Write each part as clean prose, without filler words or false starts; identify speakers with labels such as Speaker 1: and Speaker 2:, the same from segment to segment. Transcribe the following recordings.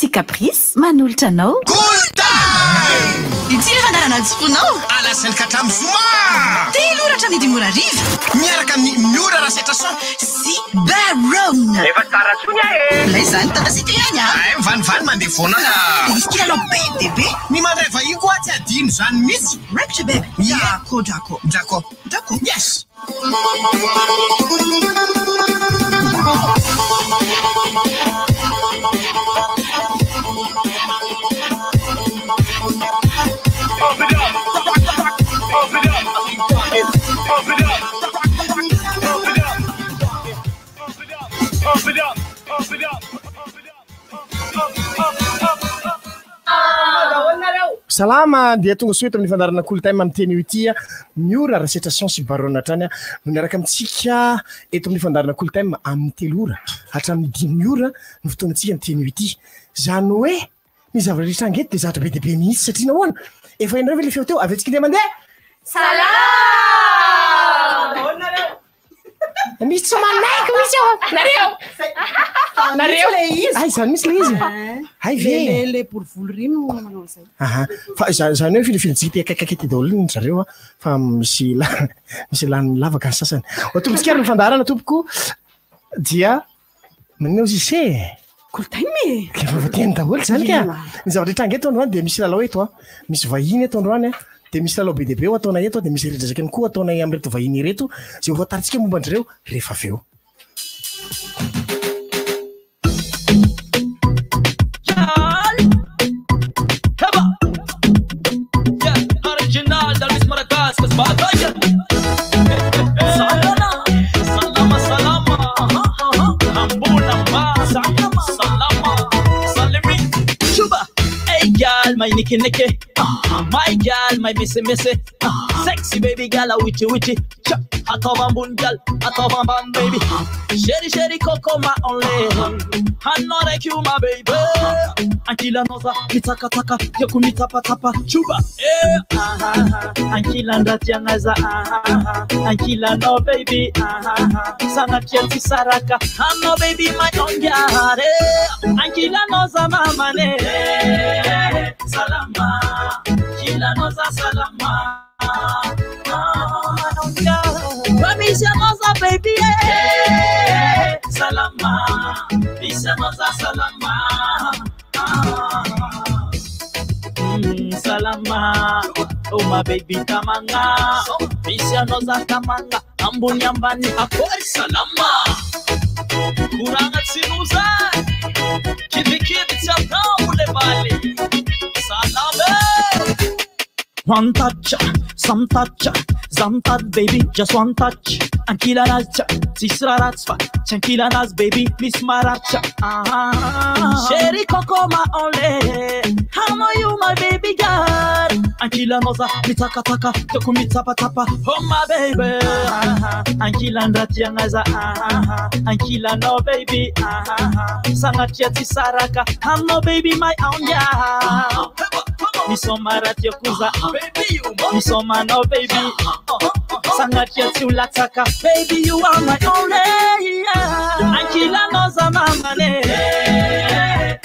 Speaker 1: sy caprice manolotra anao
Speaker 2: ity efa anarana ny tsofonao
Speaker 3: alasany katramy zoma
Speaker 2: teloratra ny dimora riva
Speaker 3: miaraka amin'ny miora rasetra so
Speaker 2: sy baron
Speaker 3: efa tsara tsony
Speaker 2: lay zany tafasity ihany
Speaker 3: mivanivany mandeha foana
Speaker 2: misy kilalao be dia be
Speaker 3: ny mandray vahiny koa tsy adino zany mihitsy
Speaker 2: rakitra be Drako
Speaker 3: yes salama dia tonga soeto amin'ny fandarana kolotay amin'ny teny ity miora rasetra science barona hatrany no niaraka amintsika eto amin'ny fandarana kolotay amin'ny telora hatramin'ny 10 ora no fotoanantsika amin'ny teny ity zany hoe ny zava-rehetra angety dia zavatra be dia be mihitsy satria nahoana efa enareo ve le feo teo avy antsika ndeha mandeha misy tsomanaiky misy nareo le izy ay zany misy le izy ay
Speaker 4: le pour volo rimy manao zay
Speaker 3: fa zany hoe filifilitsika ty akaikaiky ty daholo ny zareo fa misy lany lavaka ny sasany tombontsika ny fandarana tompoko dia manao zise
Speaker 4: kolotay
Speaker 3: teny daholo zany ka ny zava-rehetra angeto androany dia misy lalao eto misy vahiny eto androany dia misy lalao be deabe ataona eto dia misy redrazakany koa ataona amreto vahiny reto zay voataritsika momba andreo rehefa aveo
Speaker 5: My nicky, my gal, my missy, sexy baby gal, witchy, atova bungal, atova ban baby, sherry coco my only, I'm not like you my baby, Ankila noza, mitaka yakumita patapa, chuba, Ankila ndatianaza, Ankila no baby, Sanatiati saraka, I'm no baby my own gal, Ankila noza mamane. Salama, kila noza salama. Misha noza baby, salama. Misha noza salama. Salama, oh my baby kamanga. Misha noza kamanga, ambunyambani akori salama. Kuranga tsinuza, kidi chapra bali. One touch, some touch, baby, just one touch. Ankila nazcha, tisra ratsfa, chankila naz, baby, miss maracha. Sherry coco ma ole, how know you my baby girl? Ankila noza, mitaka, tokumita patapa, oh my baby. Ankila ndratia naza, Ankila no baby, Sanatia tisaraka, I'm no baby my own girl. Misoma ratio kuza, baby you, misoma no baby. Sangatia tulataka, baby you are my only. Ankila noza mamane,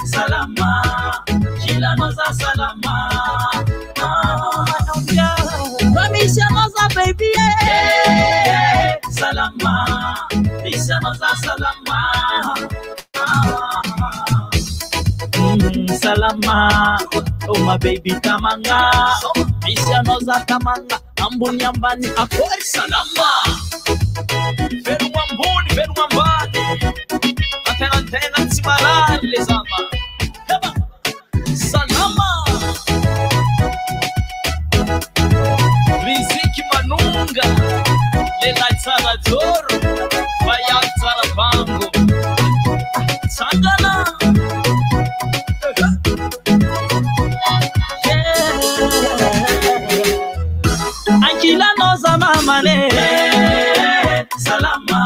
Speaker 5: salama, kila noza salama. Misha noza baby, salama, misha noza salama. Salama, oh my baby kamanga, misha noza kamanga, ambunyambani akori salama. Veru ambani, antena tsimarali lezama. Salama, riziki manunga, lela tsara zoro, bayan tsara bango. Sangana. Ankila noza mamane, salama.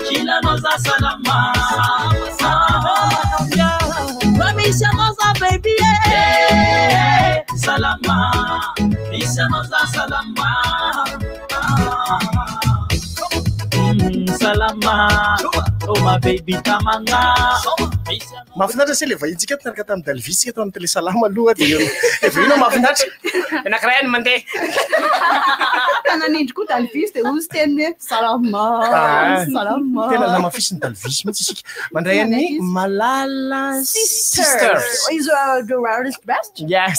Speaker 5: Kila noza salama. Misha noza baby, salama. Misha noza salama. Salama, oh my baby kamanga.
Speaker 3: mahafinaritra se le vahintsika tanaraka tamin'ny dalvisika tao amin'ny télé salama aloha dia efa ino mahafinaritra anankiray ny mandeha
Speaker 4: tananindry koa dalvis dia ozy teny hoe salama salama
Speaker 3: tena lamafisy ny dalvis mihitsy isika mandray any Malala sisters.
Speaker 4: Is the rarest best?
Speaker 3: Yes.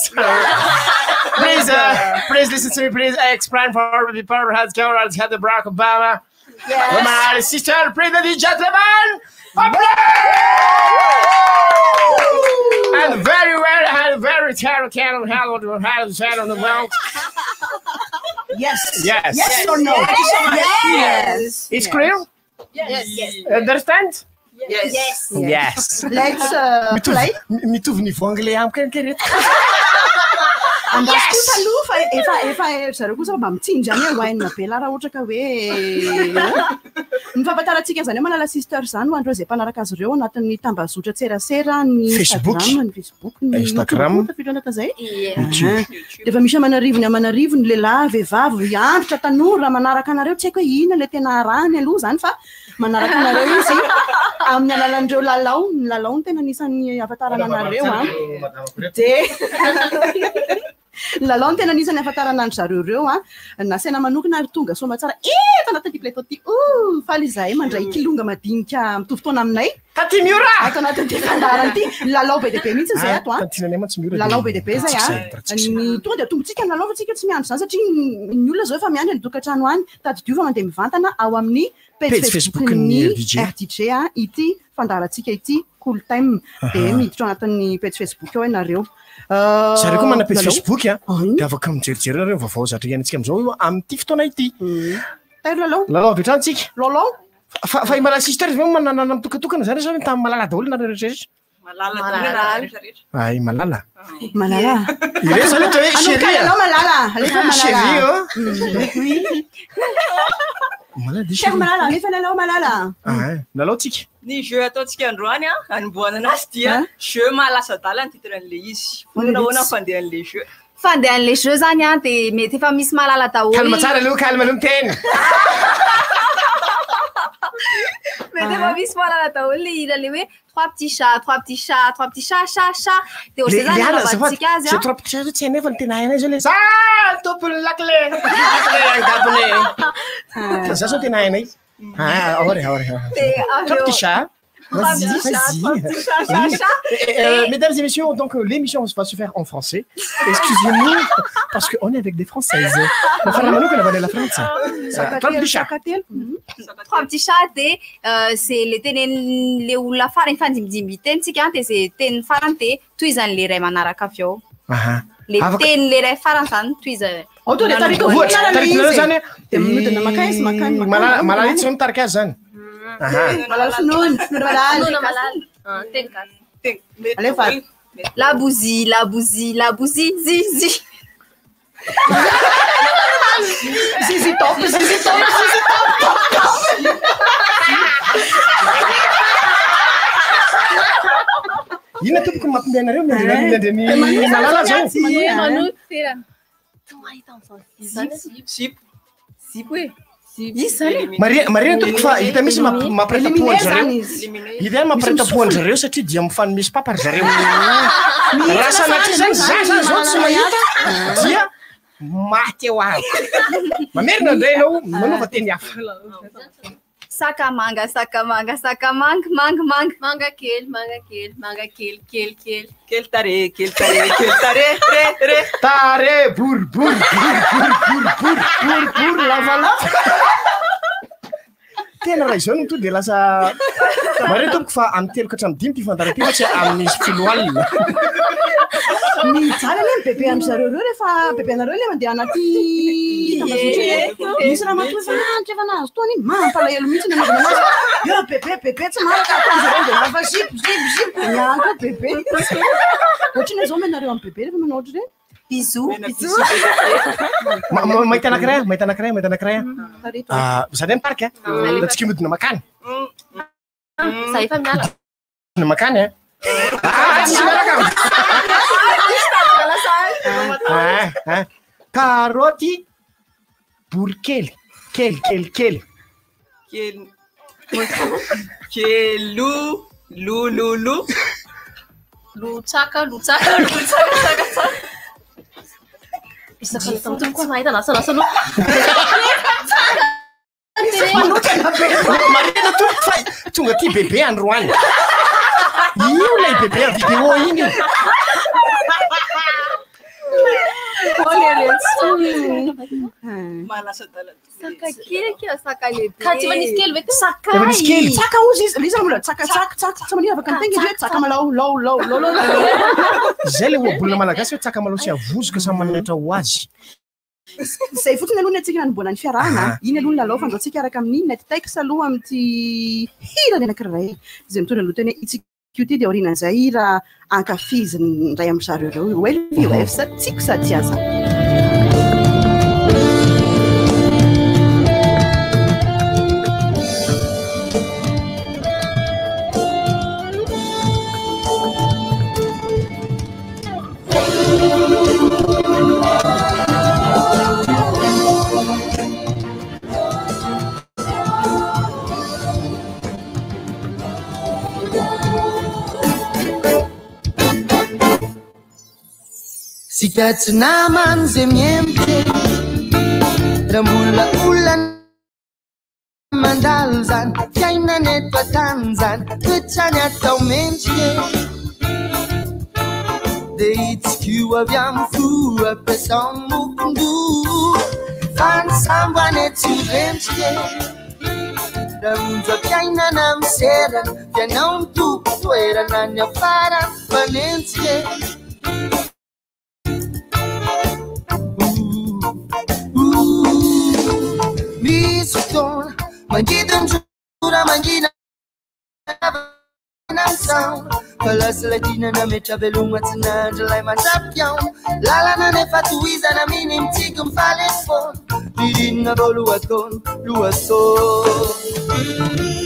Speaker 3: Please listen to me, please. I explain for the power has Gerald had the Barack Obama.
Speaker 4: Yes.
Speaker 3: My sister, please, ladies and gentlemen. And very well, and very terrible candle, how on the world.
Speaker 4: Yes.
Speaker 3: Yes.
Speaker 4: Yes or no? Yes.
Speaker 3: It's clear?
Speaker 6: Yes. Yes.
Speaker 3: Understand?
Speaker 6: Yes.
Speaker 4: Yes.
Speaker 3: Yes.
Speaker 4: Let's play.
Speaker 3: Mitovy niveau anglais amiko kay
Speaker 4: Andasy kosa aloha fa efa zareo kosa mba mitsinja any hoainina be la raha ohatra ka hoe mifampataratsika zany hoe Malala sisters zany ho andreo zay mpanaraka azy ireo anatin'ny tambazotra tserasera ny
Speaker 3: Facebook,
Speaker 4: Instagram, ny Facebook, ny
Speaker 3: Instagram,
Speaker 4: YouTube, fidrona zay. Dia efa misy amanarivony ny lehilahy vehivavy antitra tanora manaraka anareo tsy haiko hoe ina le tena arahany aloha zany fa manaraka anareo izy amin'ny alalan'ireo lalao ny lalao ny tena anisan'ny ahafantarana anareo dia lalao ny tena anisan'ny ahafantarana ny zareo ireo nasaina manokana ary tonga soma tsara efa anatin'ity plateau ty faly izahay mandray kilonga madinika mitovy taona aminay
Speaker 3: Taty Miura!
Speaker 4: ato anatin'ity fandarana ity lalao be deaibe mihitsy zay ato
Speaker 3: Tantinanay mantsy Miura.
Speaker 4: lalao be deaibe zay ny tonga dia tombontsika ny lalao fa tsika tsy miandro zany satria ny olona zao efa miandry any tokantrano any tadidio fa mandeha mivantana ao amin'ny page Facebook-ny RDJ ity fandarantsika ity cool time dia miditra anatin'ny page Facebook ao ianareo
Speaker 3: Zareo koa mana page Facebook dia afaka mijerijery nareo vaovao zatra iantsika amin'izao io amin'ity fotoana ity.
Speaker 4: Tairo lalao
Speaker 3: Lalao avy hatrany
Speaker 4: lalao
Speaker 3: fa Malala sisters ve manana mitokatokana zany sa tamin'ny Malala daholo na rehetra. Ay Malala.
Speaker 4: Malala
Speaker 3: Ireo zany ohatra hoe chérie.
Speaker 4: lalao Malala alefa
Speaker 3: Chérie
Speaker 4: Malala cher Malala alefa lalao Malala
Speaker 3: lalao tsika.
Speaker 6: Ny jeu ataontsika androany anomboana anazy dia jeu mahalasa-dala ny titran'le izy. Ahoana fandehan'le jeu.
Speaker 7: Fandehan'le jeu zany dia mety efa misy Malala daholo.
Speaker 3: Calme tsara aloha, calme aloha miteny.
Speaker 7: Mety efa misy Malala daholo le hira le hoe trois petits chats, trois petits chats, trois petits chats, chat. Dia ohatr'izay zany anaovantsika azy
Speaker 3: Zay trois petits chats tsy hainay fa ny tena hainay zao le za tompony lakle. Gabone. Za zao tena hainay. Trois petits chats. Vas-y. Mesdames et messieurs, donc l'émission va se faire en français. Excusez-nous, parce qu'on est avec des Françaises. On va faire la la France. Trois petits chats.
Speaker 7: Trois petits chats dia c'est le tenin'le olona farany fandimbidimby tenitsika dia zay teny farany dia toy izany le ray manaraka avy ao. Le tenin'le ray farany zany toy izany.
Speaker 4: Ohatra dia tarika voatsara
Speaker 3: zany
Speaker 4: dia minodina makaizy makany
Speaker 3: Malala itsy mitarika azy zany.
Speaker 4: Malala finoana
Speaker 7: Malala. Teny gasy.
Speaker 4: alefa
Speaker 7: La bousie, zizi.
Speaker 4: zizi top
Speaker 3: Ina tompoko mampindeha anareo miandry Malala zao.
Speaker 6: Zip.
Speaker 3: Maria tompoko fa hita misy mampiraitam-poany zareo. Hita mampiraitam-poany zareo satria dia mifany misy papary zareo. Raha sanatria zany zaza zao tsy mahita dia maty eo avy. Mamerina indray ianao manova teny hafa.
Speaker 7: Sakamanga, manga kely.
Speaker 6: Quel taré,
Speaker 3: Tare, bour, lava. Tena raha izao no to dia lasa Maria tompoko fa amin'ny 3 ka hatramin'ny 5 ity fandaram-ty fa tsy amin'ny filo alina.
Speaker 4: mijaly aloha ny bebe amin'izareo reo rehefa bebe anareo le mandeha anaty misy raha matoa fa efa nahazo taona iny mampalahelo mihitsy ny anaovana anazy eo bebe tsy maraka ataon'zareo dia lafa zip mianko bebe ohatriny zao menareo amin'ny bebe rehefa manao ohatra reny
Speaker 7: bisous.
Speaker 3: Mahita anankiray. Zany parka da tsika midina makany.
Speaker 7: Za efa miala.
Speaker 3: Makany tsy miaraka. Karoty bory kely.
Speaker 6: Lou.
Speaker 8: Lutsaka. Isaka tanto koa mahita nasa no.
Speaker 3: Marina tonga ty bebe androany. Io lay bebe a vidéo iny.
Speaker 7: Saka kely saka lehibe.
Speaker 8: Ka tsy manisy kely ve ty?
Speaker 3: Manisy kely.
Speaker 4: Tsaka ozy izy izy mbola tsaka tsy manina afaka ny tegna tsaka malao lao.
Speaker 3: Zay le ohabolina malagasy hoe tsaka malao sy avozoka samy manatra ho azy.
Speaker 4: Zay fotsiny aloha ny atsika nanomboana ny fiarahana iny aloha ny lalao fa andraotsika araka amin'ny net text aloha amin'ity hirany anankiray zay mitondra aloha teny itsika io ty dia aorianan'izay raha ankafiziny ray amin'ny zareo ireo hoe sa tsiko sa tiaza.
Speaker 9: Sika tsy namany zay miemte raha mbola olana mandalo zany fiainana eto an-tany zany toetrany atao mendrika dia itsiko avy amin'ny fo ampiasao mokondo fa ny sambany etsy rendrika raha monja fiainana miserana fianao ny toko toerana ny afarany fanenjika. Misy fotoana mangidinjora mangina nansao fa lasa ladinana metra veloma tsy nandra lay mandrapiao lalana nefa tohizana miny mitsika mifaly fona ririnina voalohataony lohatao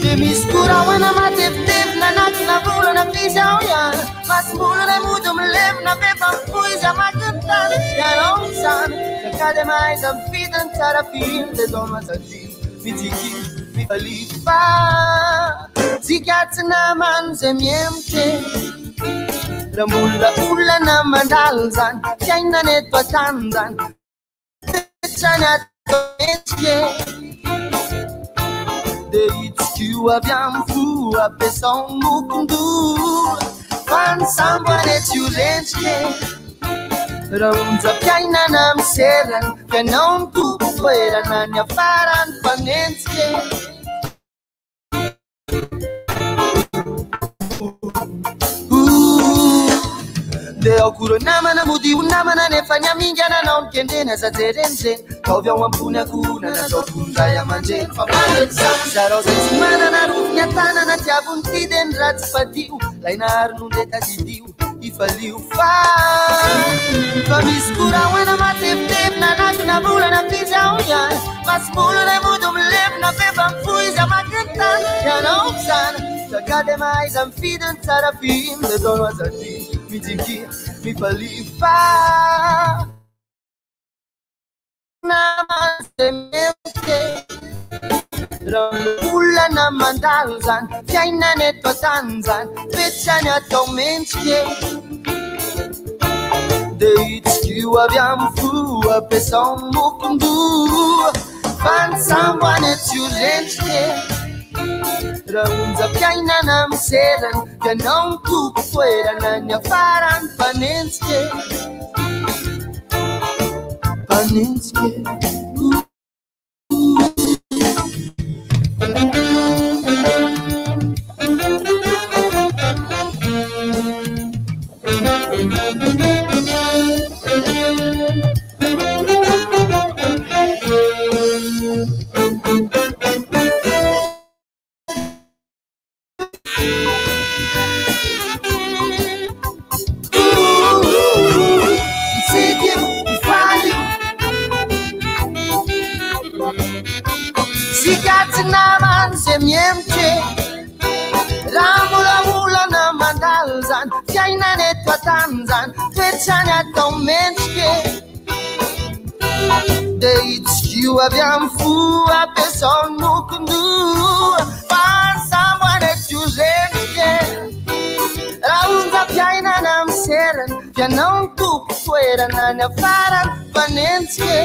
Speaker 9: dia misy korahoana matevitevina anakina volana fizao ihany masimbolana mody milevina befa mifoiza makintany ianao misana kakady mahaiza mifitany tsara finy dia zao masady mitiki mifalifa tsika tsy namany zay miemte raha mbola olana mandalo zany fiainana eto an-tany zany trany atao mendrika dia itsiko avy amin'ny fo ampiasao mokondo fa ny sambany etsy ho rendrika raha onja fiainana miserana fianao ny toko toerana ny afarany fanenjika. Dia akora namana mody ho namana nefa ny amingananao ny kendrena zajerenjeny kaovy ao ambony akona natao tondray aman-dreny fa manetsany zarao zay tsy manana rofony atanana tiavony tideny raha tsy fadio lainaharonondetazidio ifalio fa misy korahoana matevitevina anakina volana fizao ihany masimbolana mody milevina befa mifoiza makintany ianao misana kakady mahaiza mifidiny tsara finy dia zao azadi mitiki mifalifa namazemete raha olana mandalo zany fiainana eto an-tany zany toetrany atao mendrika dia itsiko avy amin'ny fo ampiasao mokondo fa ny sambany etsy ho rendrika raha onja fiainana miserana fianao ny toko toerana ny afarany fanenjika. Miemte ramula mandal zan fiainana eto an-tany zany toetrany atao mendrika dia itsiko avy amin'ny fo ampiasao ny mokondo fa ny sambany etsy ho rendrika raha onja fiainana toerana fianao ny toko toerana ny afarany fanentsike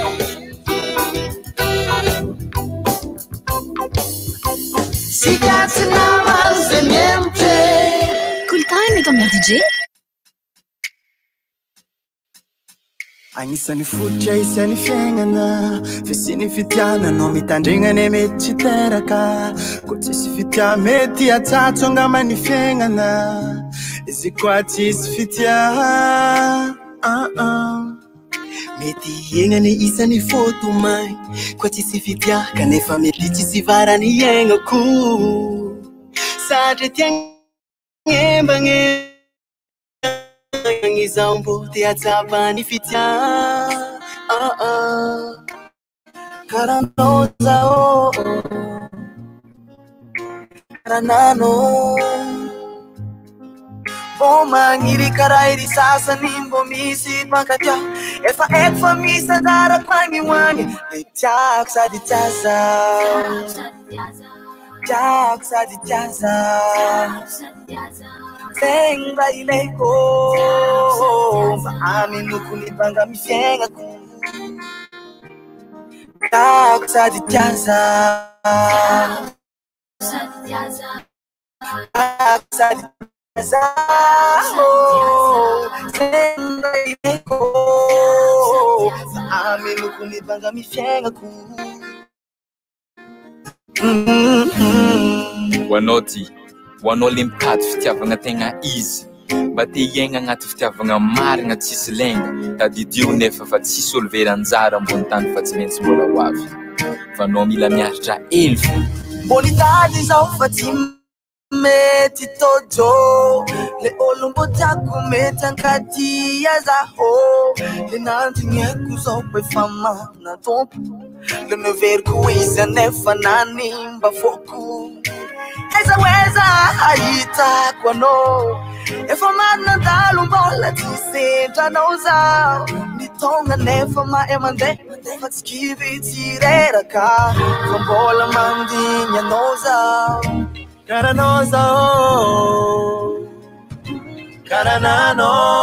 Speaker 9: sika tsy namano zay miemtre
Speaker 1: Kultime eto amin'ny DJ.
Speaker 9: Agnisan'ny fototra isan'ny fiainana Fisiny fitiananao mitandrignany mety tsy teraka Ko tsisy fitia mety atsatso angamany fiainana Izy koa tsisy fitia Mety iaignany isan'ny fotomay Koa tsisy fitia kanefa mety tsisy varany iaignako Sadry tiagnembagny Izao mbo te atsapany fitia Karanao zao Karanano Bo magniry kara iry sasany mbo misy mpankatya Efa eko fa misy anjarako agnihoany Le tiako sady tiaza Tiako sady tiaza Venga ileko Aminuku ni banga mifiengako Tiako sady tiaza Tiako sady tiaza Venga ileko Aminuku ni banga mifiengako
Speaker 10: Wanoti Wanao le mikady fitiavagna tegna izy Mba te iegna agnaty fitiavagna marigna tsisy lenga Tadidio nefa fa tsisy olo vera anjara ambony tany fa tsy maintsy mbola ho avy Fa anao mila miaritra elfo
Speaker 9: Mbony tady zao fa tsy mety tojo Le olo mbo tiako mety ankatia zaho Le nandrigneko zao ko efa mana tompo Le neveriko izy anefa nanimba foko Weza haitako anao Efa manandalo mbola tisendra anao zao Nitonga nefa mahay mandeha Fa tsy kivy tsy reraka Fa mbola mandigny anao zao Karanao zao Karananao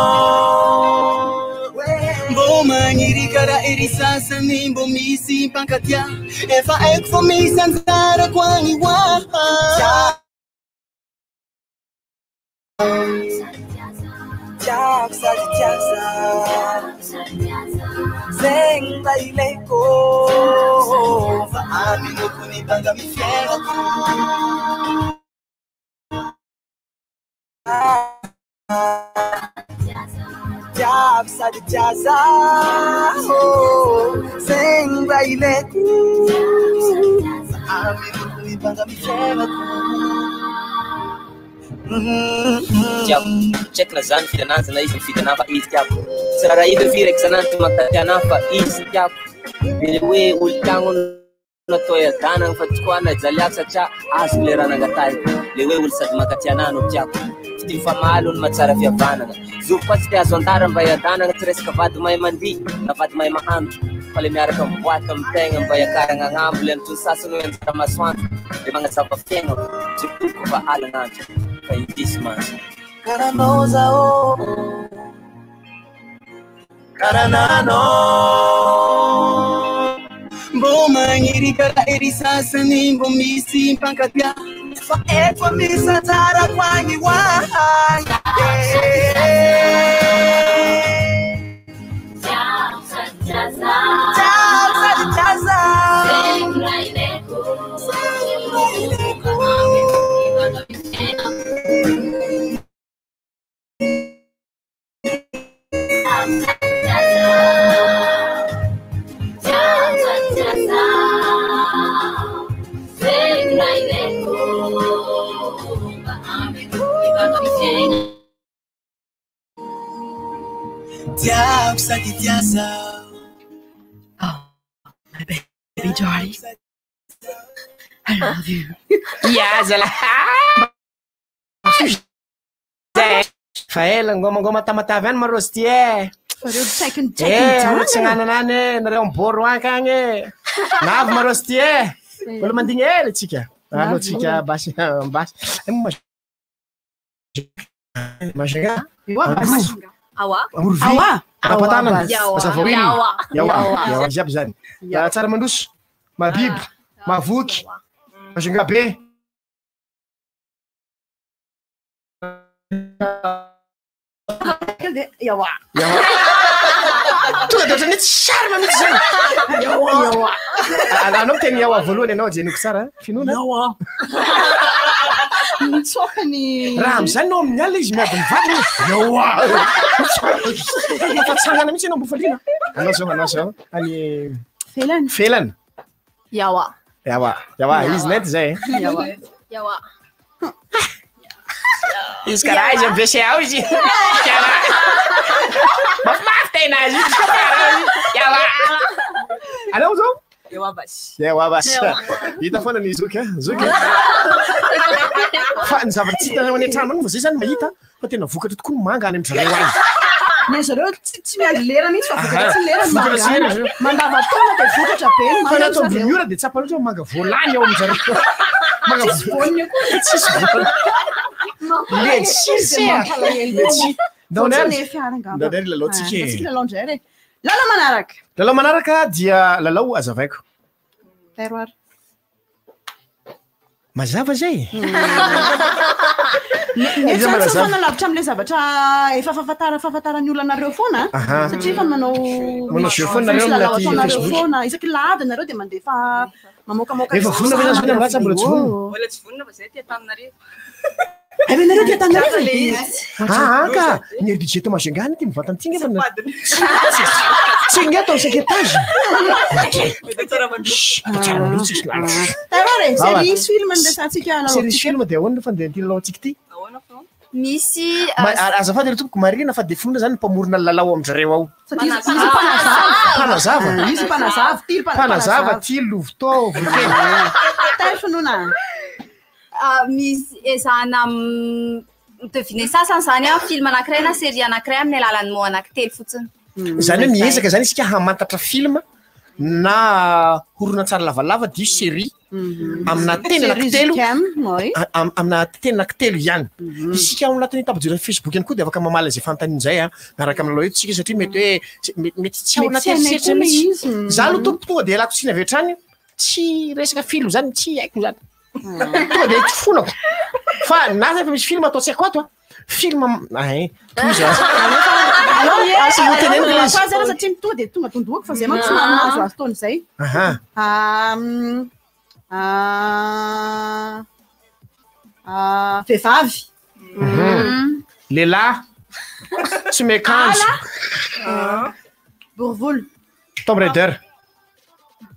Speaker 9: Mbo magniry kara ery sasany mbo misy mpankatya Efa eko fa misy anjarako agnihoany Tiako sady tiaza Venga ileko Fa aminuku ni banga mifiengako Tiako sady tiaza Venga ileko Fa aminuku ni banga mifiengako
Speaker 11: Tiako, check na zany fitananza na izy mifitana fa izy tiako Sy raha idy firy eky sanany makatiana fa izy tiako Bele hoe olo tiagno natao adanagna fa tokoa na jaliako satria azo le raha nangatay Le hoe olo sady makatiana no tiako Ty mifamaly olo matsara fihavanana Zovo koa tsy te azo andara mba iadanagna Tsy resaka vady mahay mandihy na vady mahay mahandro Fa le miaraka miboaka amitegna mba iakaragna agnambo Le antony sasany hoe anjara masoandro Le magnazava fiaignako Tsy toko fa alagnandro Fa indisy manzy
Speaker 9: Karanao zao Karanano Mbo magniry kara ery sasany mbo misy mpankatya Fa eko misy anjarako agnihoany Tiako sady tiaza Venga ileko Tiako sady tiaza
Speaker 1: My baby darling, I love you.
Speaker 3: Iaza la Fa ela ngoma tamatavy any marosy ty
Speaker 4: Fareo second
Speaker 3: tsy gnananany nareo miboro akagny Navy marosy ty Mbola mandigny ela tsika Alô tsika basy Mashinga
Speaker 8: Awa.
Speaker 3: Orvy. Rapatanana.
Speaker 8: Yawa.
Speaker 3: Azavaoiny.
Speaker 8: Yawa.
Speaker 3: Yawa jiaby zany. Tsara mandroso. Mabiby. Mavoky. Masinga be.
Speaker 4: Yawa.
Speaker 3: Tonga de ohatrany tsy charme mihitsy zany. Yawa. Anao miteny yawa voalohany anao jenoko tsara finoana.
Speaker 4: Yawa. Mitsokany.
Speaker 3: Raha am'zany anao amin'ny alina izy miady mivady. Yawa. Mafatsangana mihitsy anao mbo faliana. Anao zao. Any felany.
Speaker 8: Yawa.
Speaker 3: Izy nety zay.
Speaker 8: Yawa.
Speaker 3: Izy karaha izy am'VC ao izy. Mafimafy tena azy. Yawa. Anao zao? Yawa basy. Hita foana ny zoky. Fa ny zavatra tsy hitanao any an-trano fa zay zany mahita fa tena vokatra tokoa ny manga any amin'zareo any.
Speaker 4: Ny zareo tsy miandry lera mihitsy fa vokatra tsy lera mandavan-taona dia vokatra be ny
Speaker 3: fa natao miora dia tsapa loatra manga voalany ao amin'zareo. Manga voalany tsisy voalany. Daonary lalaotsika. Lalao manaraka dia lalao azavaiko.
Speaker 4: Terroir.
Speaker 3: Mazava zay.
Speaker 4: Nefa lavitra amin'ilay zavatra efa fahafantaran'ny olonareo foana satria fa manao
Speaker 3: jeu foana nareo anaty
Speaker 4: foana isaky lady nareo dia mandefa mamokamoka
Speaker 3: efa vonona fa zany mbola tsy vonona.
Speaker 6: Mbola tsy vonona fa zay tia taminareo.
Speaker 4: Nareo tia taminareo
Speaker 3: ka ny budget Majungany ty mivantany ty ngefa tsy ngeto amin'ny cinq étage.
Speaker 4: Série film ndesantsika
Speaker 3: série film dia ahoana fa ndeha ty lalaontsika ty.
Speaker 7: Misy
Speaker 3: azafady ry tompoko marina fa dia fonona zany mpamorona lalao amin'zareo ao. Mpanazava ty lovitao
Speaker 4: finoana.
Speaker 7: Misy ezahana deviner sasany zany film anankiray na série anankiray amin'ny alalan'ny mots anankitelo fotsiny.
Speaker 3: Zany hoe miezaka zany isika hamantatra film na horonan-tsary lavalava dio série amina teny anankitelo amina teny anankitelo ihany. Isika ao anatin'ny tapajora Facebook ihany koa dia afaka mamaly izay fanontanian'izay miaraka amin'ny lalao tsika satria mety hoe mety tsy ao anaty eritseritra mihitsy. Za aloha tompo tonga dia alako tsiny avy hatrany tsy resaka film zany tsy haiko zany. Tonga dia ty fonako fa na efa misy film atao tsy haiko ato film
Speaker 4: satria tonga dia tonga tondoako fa zay manko tsy mahazo azy taon'izay. Vehivavy.
Speaker 3: Lehilahy tsy miakanjo.
Speaker 4: Borovolo.
Speaker 3: Tomb Raider.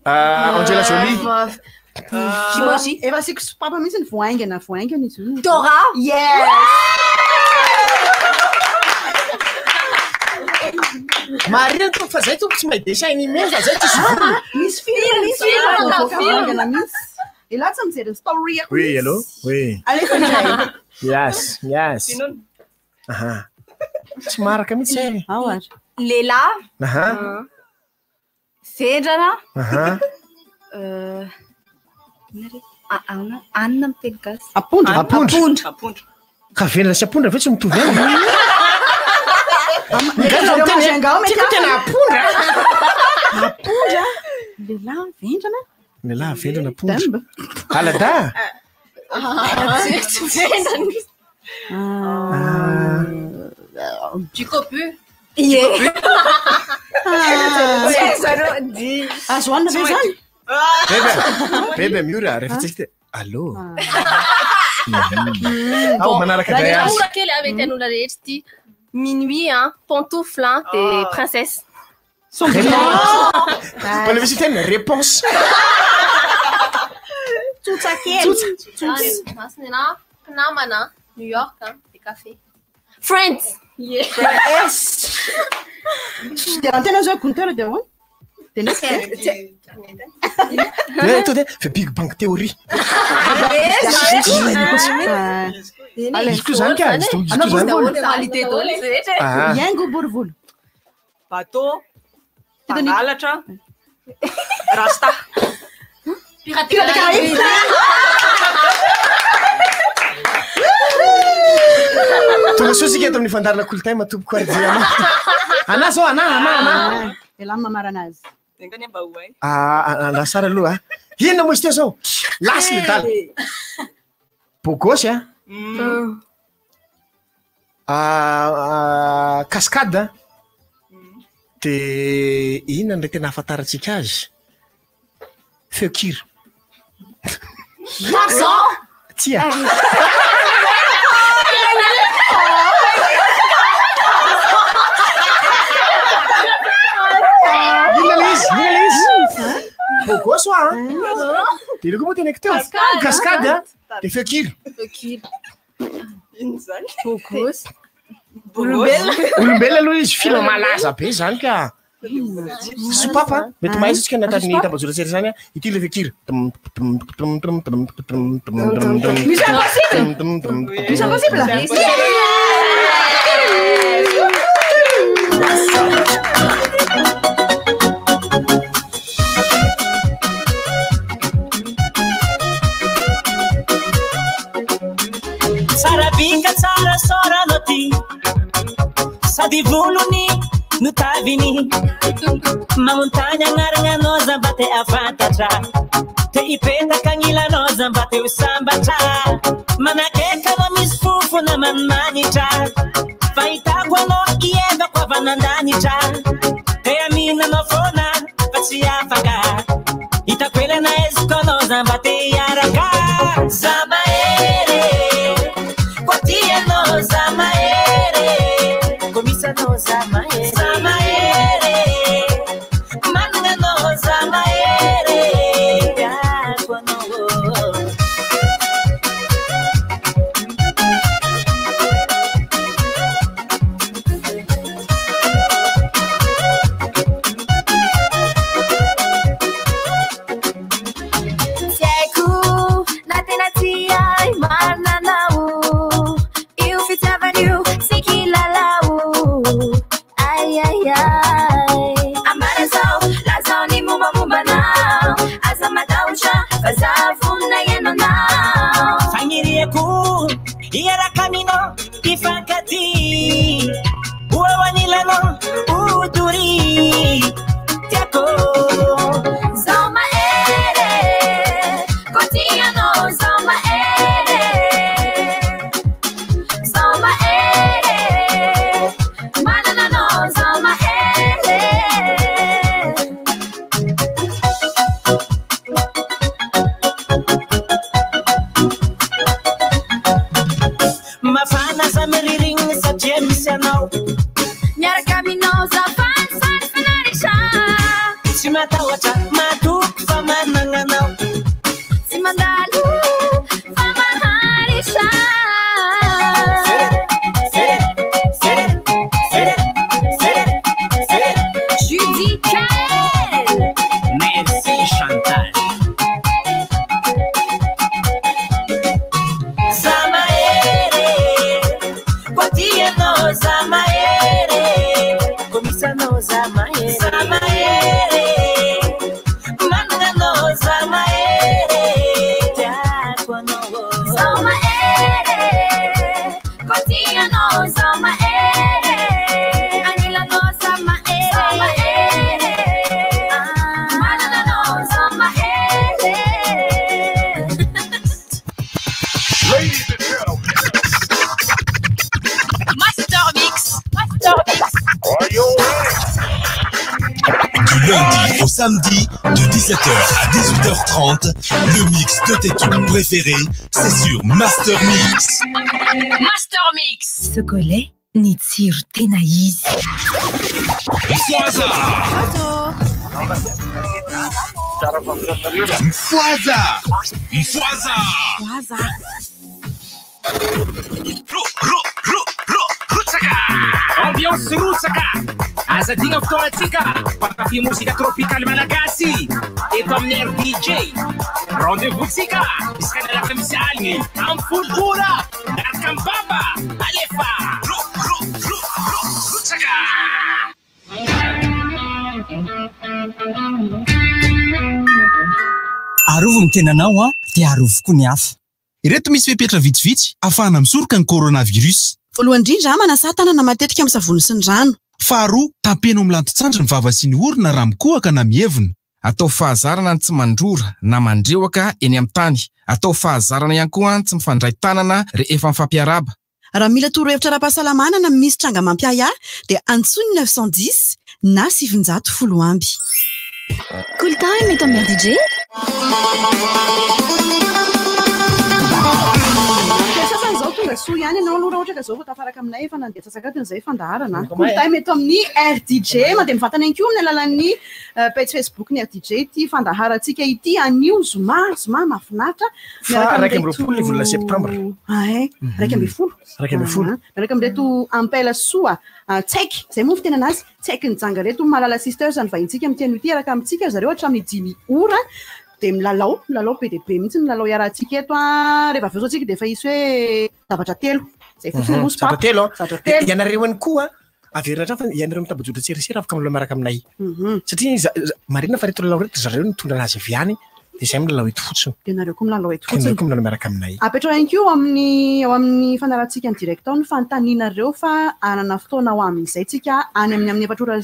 Speaker 3: Angela Jolie.
Speaker 4: Efa siko sy papa mihitsy ny voaingana izy io.
Speaker 7: Dora.
Speaker 4: Yes.
Speaker 3: Marina tompo fa zay tompo tsy mahay dessin animé fa zay tsisy vorona.
Speaker 4: Misy film. Et là, ça me dit story.
Speaker 3: Oui, hello. Oui.
Speaker 4: Allez, c'est
Speaker 3: Yes. Tsy maraka mihitsy zay.
Speaker 7: Lehilahy. Vendrana. Anina miteny gasy.
Speaker 3: Apondra. Ka vendrana sy apondra ve tsy mitovy ihany. Tiako tena apondra. Lehilahy vendrana apondra. Alada.
Speaker 8: Du copu.
Speaker 4: Azo hoanina ve zany?
Speaker 3: Bebe miora rehefa tsika allô. Ao manaraka day azy.
Speaker 8: Ora kely avec un olona rehetra ty minuit pantoufle de princesse.
Speaker 3: Mbola misy teny réponse.
Speaker 4: Tsotsa kely.
Speaker 8: Masina namana New York de café. Friends.
Speaker 4: Yes. Dia antena zao compteur dia hoy. Tena
Speaker 3: Tout de fait Big Bang Theory.
Speaker 4: Allez,
Speaker 3: excusez-moi.
Speaker 4: Yango Borovolo.
Speaker 6: Bateau. Pangalatra. Rasta.
Speaker 8: Pirate Caraïbes.
Speaker 3: tonga soa sika eto amin'ny fandarana kolotay tompoko ardiana ana zao ana
Speaker 4: elany mamara anazy
Speaker 6: tengany mba hoay
Speaker 3: ana sara aloha inona moa izy teo zao lasy le dala bogosy cascade de inona ndraiky tena ahafantarantsika azy feokira tia bogosy de loko moa tena teo cascade de feokira olombelona aloha izy film malaza be zany ka sopapa mety mahay tsika natariny tambajorasera zany ity le feokira
Speaker 5: Sarabika tsara sorano ty sady volony no taviny mamontany agnarananao zamba te afantatra te ipetaka agnilanao zamba te ho sambatra manakekana misy fofona manimanitra fahitako anao ievako avy nandanitra te aminanao foana fa tsy afaka hitako elana eziko anao zamba te hiaraka zamaere Kotiano zamaere komisano zamaere manano zamaere yakono
Speaker 12: Seku natenatia manana
Speaker 5: Fanyiriyeku Iera camino Ifakati Uwe wanilano Uduri Tiako
Speaker 12: Zama ere Kotiano Zama ere Zama ere Mananano Zama ere
Speaker 5: Mafana sa meriring sa jemisianao
Speaker 12: Nyara camino sa fan fanarisha
Speaker 5: Si matawata matuk famananganao
Speaker 12: Si mandalu famanarisha Judicael
Speaker 5: Merci Chantal Zamaere, komisano zamaere, zamaere, manano zamaere, takono
Speaker 12: zamaere, kotiano zamaere, anilano zamaere, manano zamaere.
Speaker 13: Ladies and gentlemen.
Speaker 12: Master Mix.
Speaker 13: Are you ready?
Speaker 14: Du lundi au samedi, de 17h à 18h30, le mix de tes tubes préférés, c'est sur Master Mix.
Speaker 12: Master Mix.
Speaker 1: Sokole ni tsiro tena izy.
Speaker 14: Mfoaza.
Speaker 15: Ambiance Rutsaka. Azadigna fotoantsika mpakafy mosika tropicaly malagasy eto amin'ny RDJ. Rendez-vous-tsika isaka nalaka misy aligny amin'ny folo ora miaraka amin'ny baba alefa Rutsaka.
Speaker 16: Arovo ny tenanao dia arovoko ny hafa. ireto misy fepetra vitsivitsy ahafahana misoroka ny coronavirus.
Speaker 4: Voalohany indrindra manasa tanana matetika amin'ny savony sy ny rano.
Speaker 16: Faharoa, tapeno amin'ny lantotsandro ny vava sy ny orona raha mikohaka na mievina. Atao fahazarana ny tsy mandrora na mandrewaka eny amin'ny tany. Atao fahazarana ihany koa ny tsy mifandray tanana rehefa mifampiaraba.
Speaker 4: Raha mila torohevitra ara-pahasalamana na misy tranga mampiaya dia antsony 910 na 710 amby.
Speaker 1: Cool time eto amin'ny DJ.
Speaker 4: Soa ihany ianao aloha raha ohatra ka zao vao tafaraka aminay efa nandeha tsasakadiny izay fandaharana. Cool time eto amin'ny RDJ mandeha mivantana ihany koa amin'ny alalan'ny page Facebook ny RDJ ity fandaharantsika ity anio zoma mahafinaritra.
Speaker 3: Fa raiky amby roapolo ny volana septambra.
Speaker 4: Raiky amby folo. Miaraka amin'ireto ampela soa tsaiky izay moa fitena anazy tsaiky ny janga reto malala sisters ny vahintsika amin'ny teny ity araka amintsika zareo hatramin'ny 10 ora. De milalao be de be mihitsy milalao iarahantsika eto rehefa avy eo tsika de efa isy hoe zavatra telo zay fotsiny rosy pa
Speaker 3: telo ianareo ihany koa averina hatrany fa ianareo mitabajotra tserasera afaka milalao miaraka aminay satria marina fa reto lalao reto zareo nitondra anazy avy any de izay milalao eto fotsiny
Speaker 4: de nareo koa milalao eto fotsiny
Speaker 3: koa milalao miaraka aminay
Speaker 4: apetrao ihany koa ao amin'ny fandarantsika ny direct ao ny fanontanianareo fa anana fotoana ho amin'izay tsika any amin'ny efatrora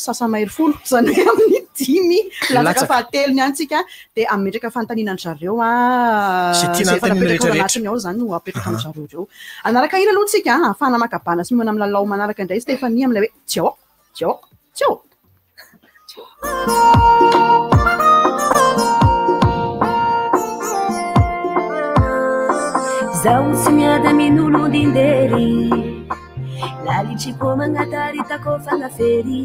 Speaker 4: sasamahery folo zany hoe amin'ny 10 latsaka fahatelo ny antsika de ametraka fanontaninan zareo fanapetrakao ao zany no apetraka amin'ny zareo reo anaraka ina aloha tsika ahafahana makabana sy mimana amin'ny lalao manaraka indray Stéphanie amin'ilay hoe tio
Speaker 12: zaho tsy miada minolo ndindery lalitriko magnatarita fanafery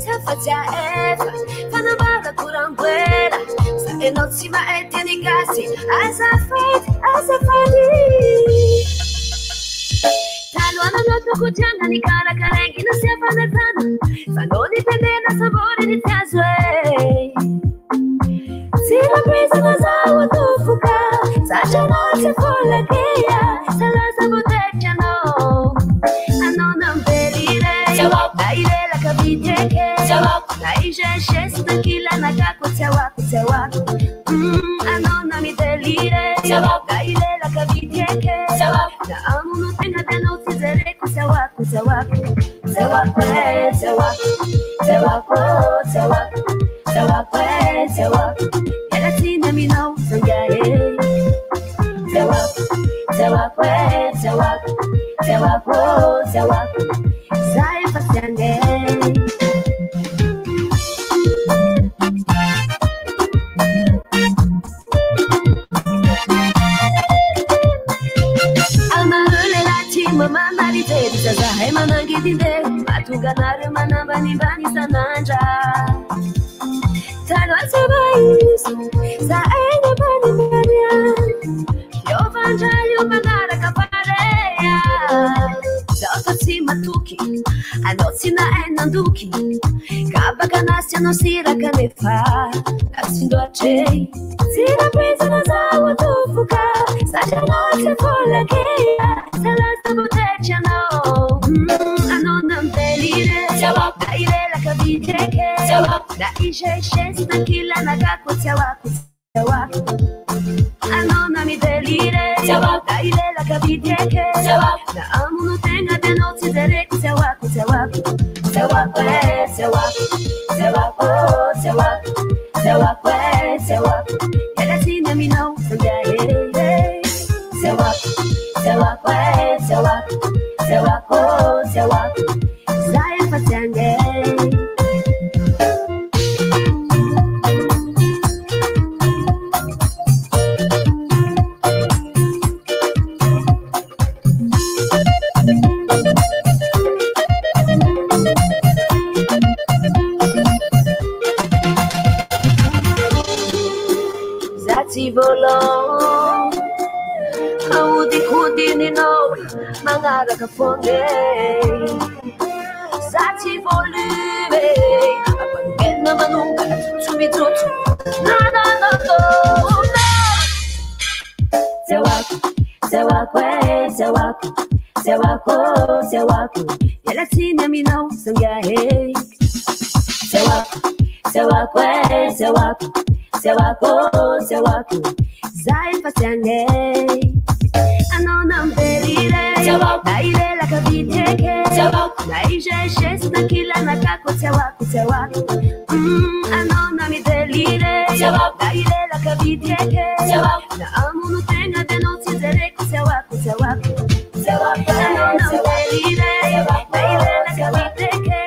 Speaker 12: safatsya efa fanambara koramboela sa enao tsy maety anigasy azafady taloana natoko tiana ny karakarengy na sy afanatana fanao ny tendena sabore ny tiazo surprise nazaho atofoka satranao tsy folakea salaza botekanao anao namberire nailelaka viteke naijeshesi nakila nakako tsewako anao namitelire nailelaka viteke na amuno tena tenao tizereko tsewako Elatina minau sangaye Zawako Zai pasiange Amarule lati mama marite Zazahe manangitinde Matunganare manambani sananja Talwasa baisu Saenga bani maria Yovanja yubanara kapareya Zautasi matuki Anotsi na enanduki Kabaka nasya no sira kanefa Nasindo ache Sira presa na zawa tufuka Sacha notse fola kea Salasa botecha no Anonam delire Dairela kabiteke Da isheshes na kila nagako tsewako Anona mi delire Dairela kabiteke Da amuno tenga denoti zereko tsewako Elatina minau sangaye Sewako Zaya pasiange Zati volon Audi kudini no Mangara kafonge Zati volume Apangena manunga Subitutu No Sewako Elatina minau sangahe Sewako Seu wako Zai fasiange Anona mperire Daire la kabiteke Daije shes na kila nakako Seu wako Anona mi delire Daire la kabiteke Na amu nutenga denoti zereko Seu wako Anona mperire Daire la kabiteke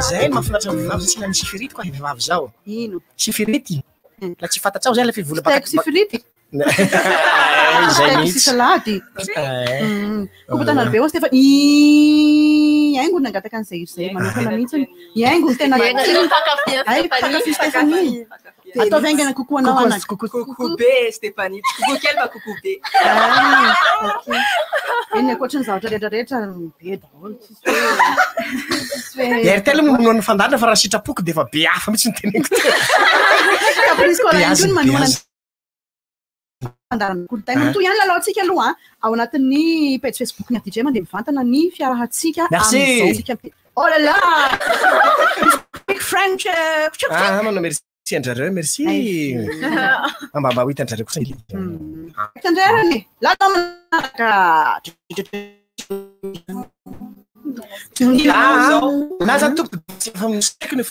Speaker 3: Zay mahafinaritra vehivavy tsy lany sifirity koa vehivavy zao.
Speaker 4: Ino?
Speaker 3: Sifirity. La tsy fantatrao zay la fivola
Speaker 4: baka sifirity.
Speaker 3: Zay mihitsy.
Speaker 4: Salady. Kompetana be hozy tefa iaingo nangataka an'izay zay manokana mihitsy. Iaingo tena
Speaker 8: Mpakafy
Speaker 4: Stéphanie. Ataovy aingana kokoa anao anazy.
Speaker 6: Coucou be Stéphanie. Coucou kely fa coucou be.
Speaker 4: Eny ankoatran'ny zavatra rehetrarehetra be daholo
Speaker 3: Ery telo mono ny fandana fa raha sitrapoko dia efa be hafa mihitsy ny teneniko teo.
Speaker 4: Caprice koa laha intony manoana fandarana kolontaina. Toy ihany lalaontsika aloha ao anatin'ny page Facebook-ny DJ mandeha mivantana ny fiarahantsika amin'izao tsika. Oh là là! Speak French.
Speaker 3: Manao merci anjareo, merci. Mba ho hitanjareo kosa.
Speaker 4: Hitanjareo lala manaraka.
Speaker 3: Na zany tompo fa misaiko ny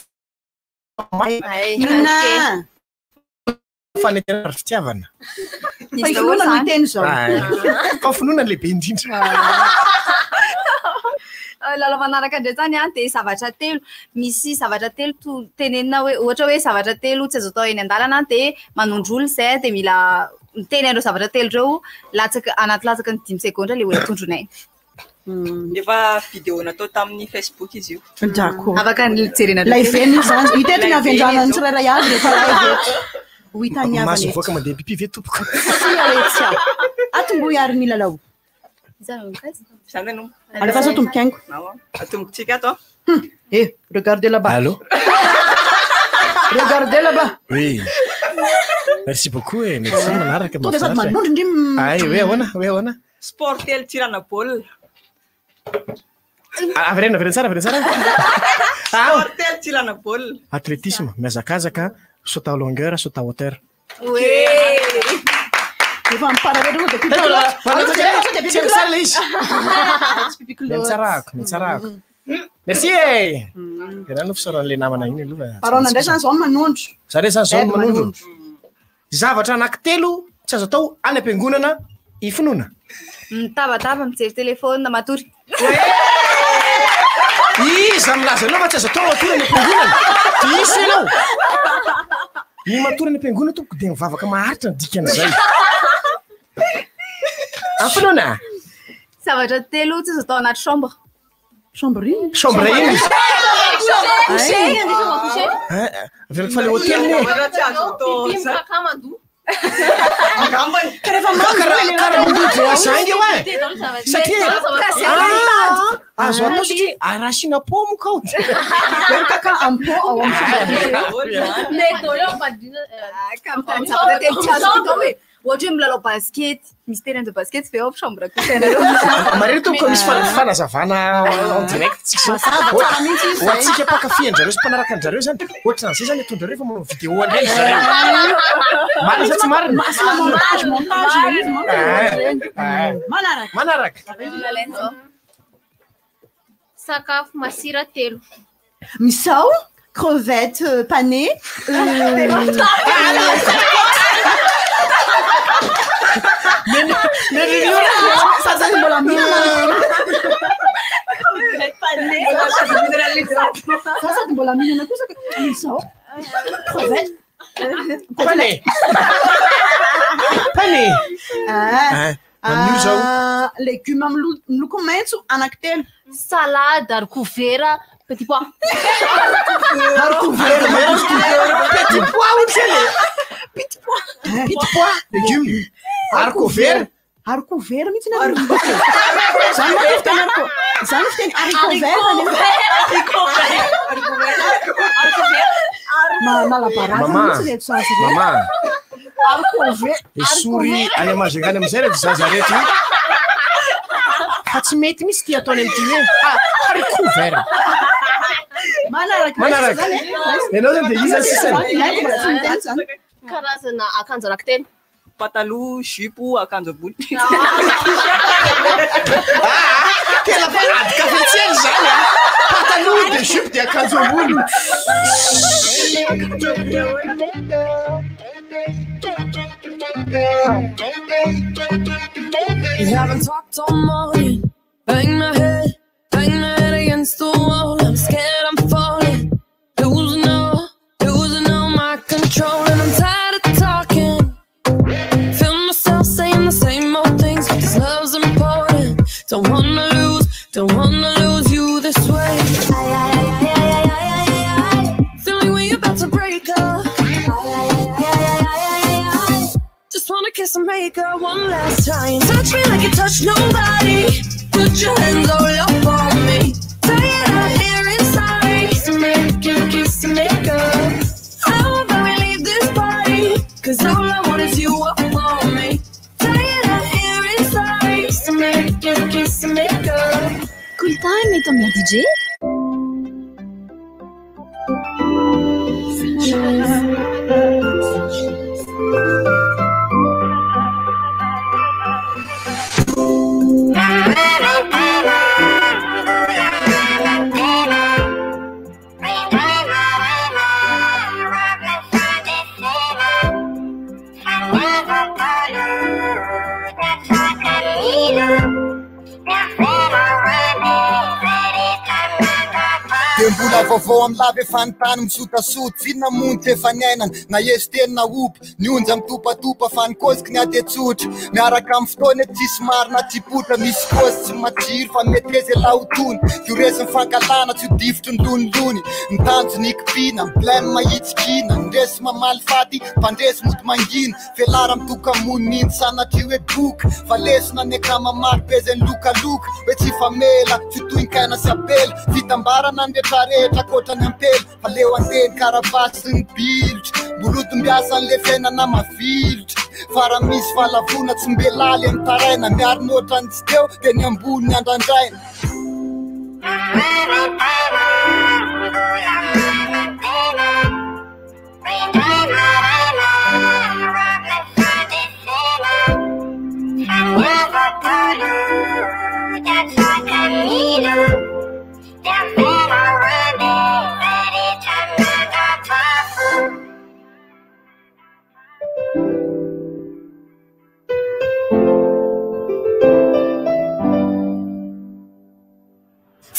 Speaker 3: fanetena fitiavana.
Speaker 4: Finoana no hiteny zao.
Speaker 3: Fa finoana lehibe indrindra.
Speaker 7: Lala manaraka indray zany dia zavatra telo. Misy zavatra telo tenenina hoe ohatra hoe zavatra telo tsy azo atao eny an-dalana dia manondro olo zay dia mila miteny andreo zavatra telo ireo anaty latsaka ny 10 sekondra le olona tondronay.
Speaker 6: Efa vidéo natao tamin'ny Facebook izy io.
Speaker 7: Afaka jerena
Speaker 4: live zany. Hiteto ny avendrana ny tsirairay avy rehefa live eto. Ho hitany avy.
Speaker 3: Maso voaka mandeha pipi ve tompoko.
Speaker 4: Atombo iary milalao.
Speaker 6: Zany no.
Speaker 4: Alefa sa tomboka aingo.
Speaker 6: Atombotsika ato.
Speaker 4: Regardez là-bas.
Speaker 3: Allô?
Speaker 4: Regardez là-bas.
Speaker 3: Oui. Merci beaucoup et merci manaraka.
Speaker 4: Tonga sady manondro indrimy.
Speaker 3: Ay, hoe ahoana?
Speaker 6: Sport telo tirana baolina.
Speaker 3: Averena tsara.
Speaker 6: Sport telo tirana baolina.
Speaker 3: Athlétisme, mihazakazaka, saut à longueur, saut à hauteur.
Speaker 7: Oui.
Speaker 4: Efa miparareo
Speaker 3: Mitsarako. Merci. Tena no fisaoran'le namana iny aloha.
Speaker 4: Parona ndray zany zao manondro.
Speaker 3: Zareo zany zao manondro. Zavatra anankitelo tsy azo atao any am-piangonana ifinoana.
Speaker 7: Mitabataba mijery telefôna matory.
Speaker 3: Iza milaza anao fa tsy azo atao matory any am-piangonana. Diso ianao. Ny matory any am-piangonana tompoko dia mivavaka maharitra ny dikan'izay. Afinoana.
Speaker 7: Zavatra telo tsy azo atao anaty chambre.
Speaker 4: Chambre ino?
Speaker 3: Chambre ino?
Speaker 8: Coucher.
Speaker 3: Fa le hôtel ne. Azo atao satria arasina po moka ao.
Speaker 4: Kaka ampo ao
Speaker 7: amin'ny ohatra hoe milalao basket, misy terrain de basket fe ao chambre coucher.
Speaker 3: Marina tomko misy fanazavana en direct. Hoatsika mpakafy anjareo sy mpanaraka anjareo zany. Ohatran'izay zany atondrareo fa manao vidéo an'ireny zareo. Marina sa tsy marina?
Speaker 4: Montage.
Speaker 3: Manaraka.
Speaker 8: Sakafo masira telo.
Speaker 4: Misao, crevette panée. Sasany mbola mihinana. Sasany mbola mihinana kosa misao. Crevette.
Speaker 3: Panée.
Speaker 4: Légumes miloko maitso anankitelo.
Speaker 8: Salade, haricots verts, petit pois.
Speaker 3: Haricots verts, petit pois ohatrany. Petit pois, légumes. Haricots verts.
Speaker 4: Haricots verts mihitsy na. Zany no fiteny haricots. Zany no fiteny haricots verts.
Speaker 3: Mama.
Speaker 4: Haricots verts.
Speaker 3: Esory any amazegany amizay rehetra zaza rehetra. Fa tsy mety misy ty ataony amin'ity hoe haricots verts. manaraka ianao zany dia iza sisany
Speaker 8: karazana akanjo anankitelo
Speaker 6: pataloha jupo akanjo ambony
Speaker 3: tena adika fetsely zany a pataloha de jupo de akanjo ambony
Speaker 17: We haven't talked all morning. Bang my head against the wall. I'm scared I'm falling, losing all my control, and I'm tired of talking. Feel myself saying the same old things, but this love's important. Don't wanna lose you this way. Feeling we about to break up. Just wanna kiss and make up one last try and touch me like you touch nobody. Put your hands all up on me. Say it out here inside. Kiss and make up. I hope that we leave this party, 'cause all I want is you up on me. Say it out here inside. Kiss and make up.
Speaker 8: Cool time et ton mère DJ.
Speaker 18: Mbola vaovao amin'ny lava efa nitany misotasoty tsinona mony tefa niainana na esy teny na opy nionja mitopatopa fa nikoziky ny ady tsotra miaraka amin'ny fotoana eto tsisy marina tsipotra misy kozy tsy matsiro fa metezy lahotony tioresy mifankalana tsy hodifotry ny lonilony nitanjo nikipina blème mahitsikina ndresy mamaly faty mpandresy mody mangina felara mitoka moniny sanatry hoe boky fa lesona ny akama maro bezany lokaloka hoe tsy famela tsy toinkaina sy apela fitambarana rehetra kotrany ampelo fa leo andeny karabasy sy ny bilotry molotombiasa an'le fiainana mavilotry fara misy fahalavona tsy mbelaly amin'ny taraina miarinoatra ny tsy teo dia ny ambony ny andrandraina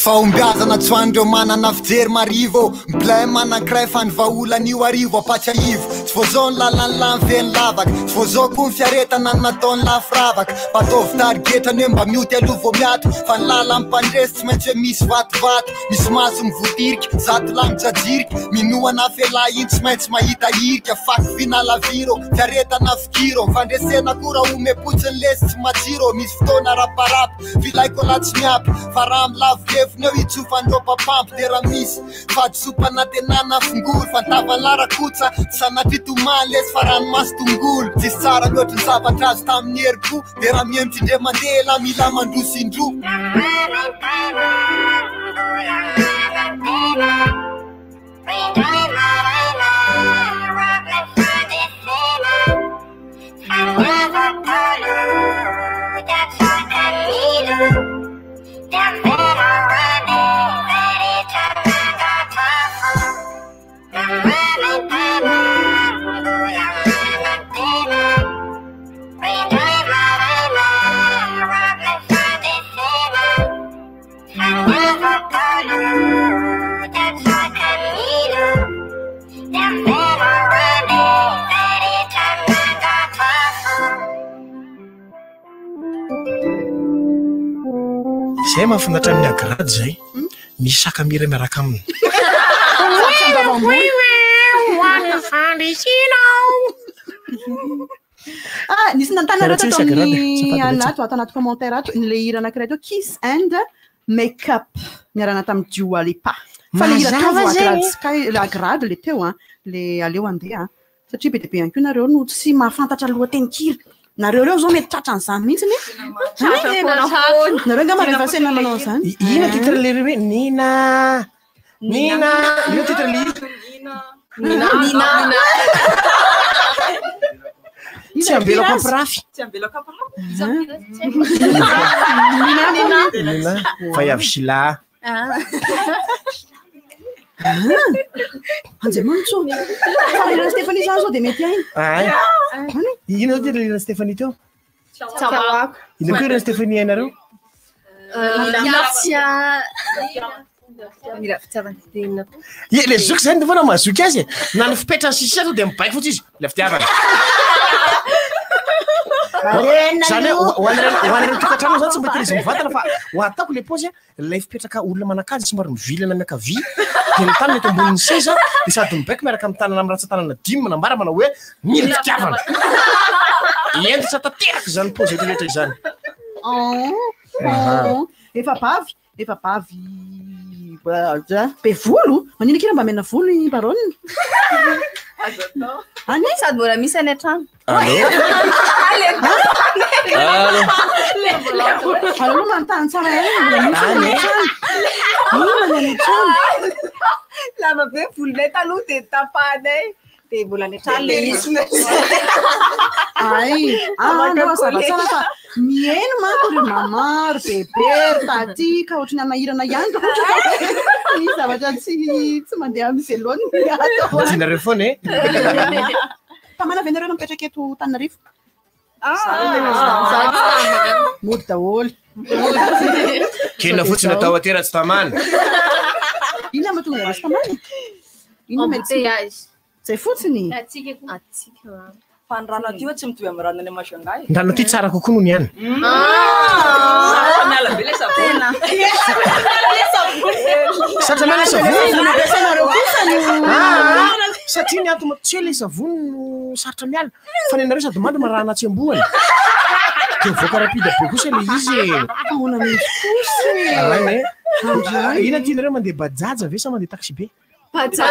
Speaker 18: Faombiazana tsy hoan'ireo manana fijery marivo miblay manankiray fa ny vaolan'io arivo apatsy aivo tsy vao zao ny lalany lamiveny lavaka tsy vao zao koa ny fiaretana ny nataony lafiravaka mpatovy tarigetrany hoe mba mioty aloha vao miato fa ny lala mipandresy tsy maintsy hoe misy vatovato misy maso mivotirika zato lamy jajirika minoana fela iny tsy maintsy mahita irika faky finalaviro fiaretana fikiro mifandresena kora omepotsiny lesy tsy matsiro misy fotoana raparapa filaiko latsy miapy fa raha milavy neo itsofandropapampo de raha misy fadisopana tenana fingolo fantavany larakotsa sanatritomany lesy fa ranomasy tongolo tsisy tsara loatra ny zavatra azy tamin'ny heriko de raha miemitsindre mandela mila mandrosindro
Speaker 3: zay mahafinatra amin'ny agrady zay misy sakamira miaraka aminy
Speaker 4: nisy nantana reto ato amin'ny anato ato anaty commentaire ato le hira anankiray to Kiss and Make Up niarana tamin'ny Dua Lipa fa le hira tavo agrady le teo le aleo andeha satria be dia be ihany koa nareo no tsy mahafantatra lohatenin-kira nareo reo zao mety tratra an'izany mihitsiny nareo nga marehefa sena manao an'izany
Speaker 3: ina titre le hoe nina Nina. Io titre lì.
Speaker 8: Nina.
Speaker 3: Tsy ambelako aprafy. Nina. Fa avy Sila.
Speaker 4: Anjemanitso. Fa Stéphanie zany zao dia mety ainy.
Speaker 3: Ay. Ino ty lirana Stéphanie teo?
Speaker 8: Tsawako.
Speaker 3: Ino koa lirana Stéphanie hainareo?
Speaker 8: Mila fitiavan-tenina.
Speaker 3: Ie, le zoky zany defa na mazoky azy. Na ny fipetrany sisy ato dia mibaiko fotsy izy. La fitiavana. Zany ho anareo tokantrano zany tsy mba izy mivantana fa ho ataoko le paozy lay fipetraka olona manakazy somary mivilana miankavia dia ny tany mety ambonin'ny seza dia sady mibaiko miaraka amin'ny tanana amin'ny ratsan-tanana dimy manambara manao hoe mila fitiavana. Endritra tanteraka zany paozy eto rehetra izany.
Speaker 4: Efa bavy be volo manina kira mba mena volo i baronne.
Speaker 7: Ani sady mbola misy any an-trano.
Speaker 4: Allo manontany tsara
Speaker 7: lava be volonay taloha dia tapahanay dia mbola any an-trano le izy.
Speaker 4: Ay, no zava-tsara fa mihaino manko ry mamaro bebe taty ka ohatrany amahirana ihany ny zavatra tsy mandeha amin'ny zelony
Speaker 3: Tinareo foana e.
Speaker 4: Tamana venareo mipetraka eto Tananarivo. Mody daholo.
Speaker 3: Kena fotsiny atao atera tsy tamana.
Speaker 4: Inona mahatonga azy tamana?
Speaker 8: Embouteillage.
Speaker 4: Zay fotsiny.
Speaker 8: Atsika.
Speaker 6: Fa ny rano aty tsy mitovy amin'ny rano any Mashangahy.
Speaker 3: Ny rano aty tsara kokoa noho ny any.
Speaker 6: Miala be le savony.
Speaker 3: Satria mana savony. Satria ny antony tsy hoe le savony no sarotra miala fa ny anareo sady mandro marana atsembohany. Dia voaka rapide be kosa le izy.
Speaker 4: Ahoana mety kosa.
Speaker 3: Ina tianareo mandeha bajaja ve sa mandeha taxi be?
Speaker 8: Bajaja.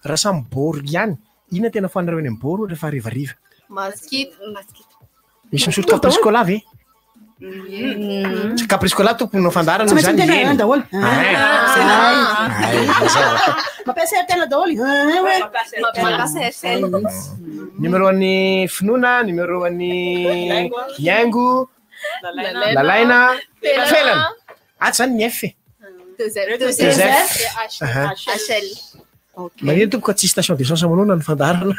Speaker 3: Raha samy bôro ihany. Ina tena fanareo any amin'ny bôro rehefa harivariva?
Speaker 8: Maskito.
Speaker 3: Misy misotro capriscola ve? Capriscola tomponao fandarana zany
Speaker 4: ireny daholo. Mampiasa Airtel daholo.
Speaker 7: Mampiasa Airtel.
Speaker 3: Numéro an'ny finoana, numéro an'ny Yango, Lalaina, Felana. Zany ny F.
Speaker 8: 2F. HL.
Speaker 3: Marina tompoko tsy station d'essence manona ny fandarana.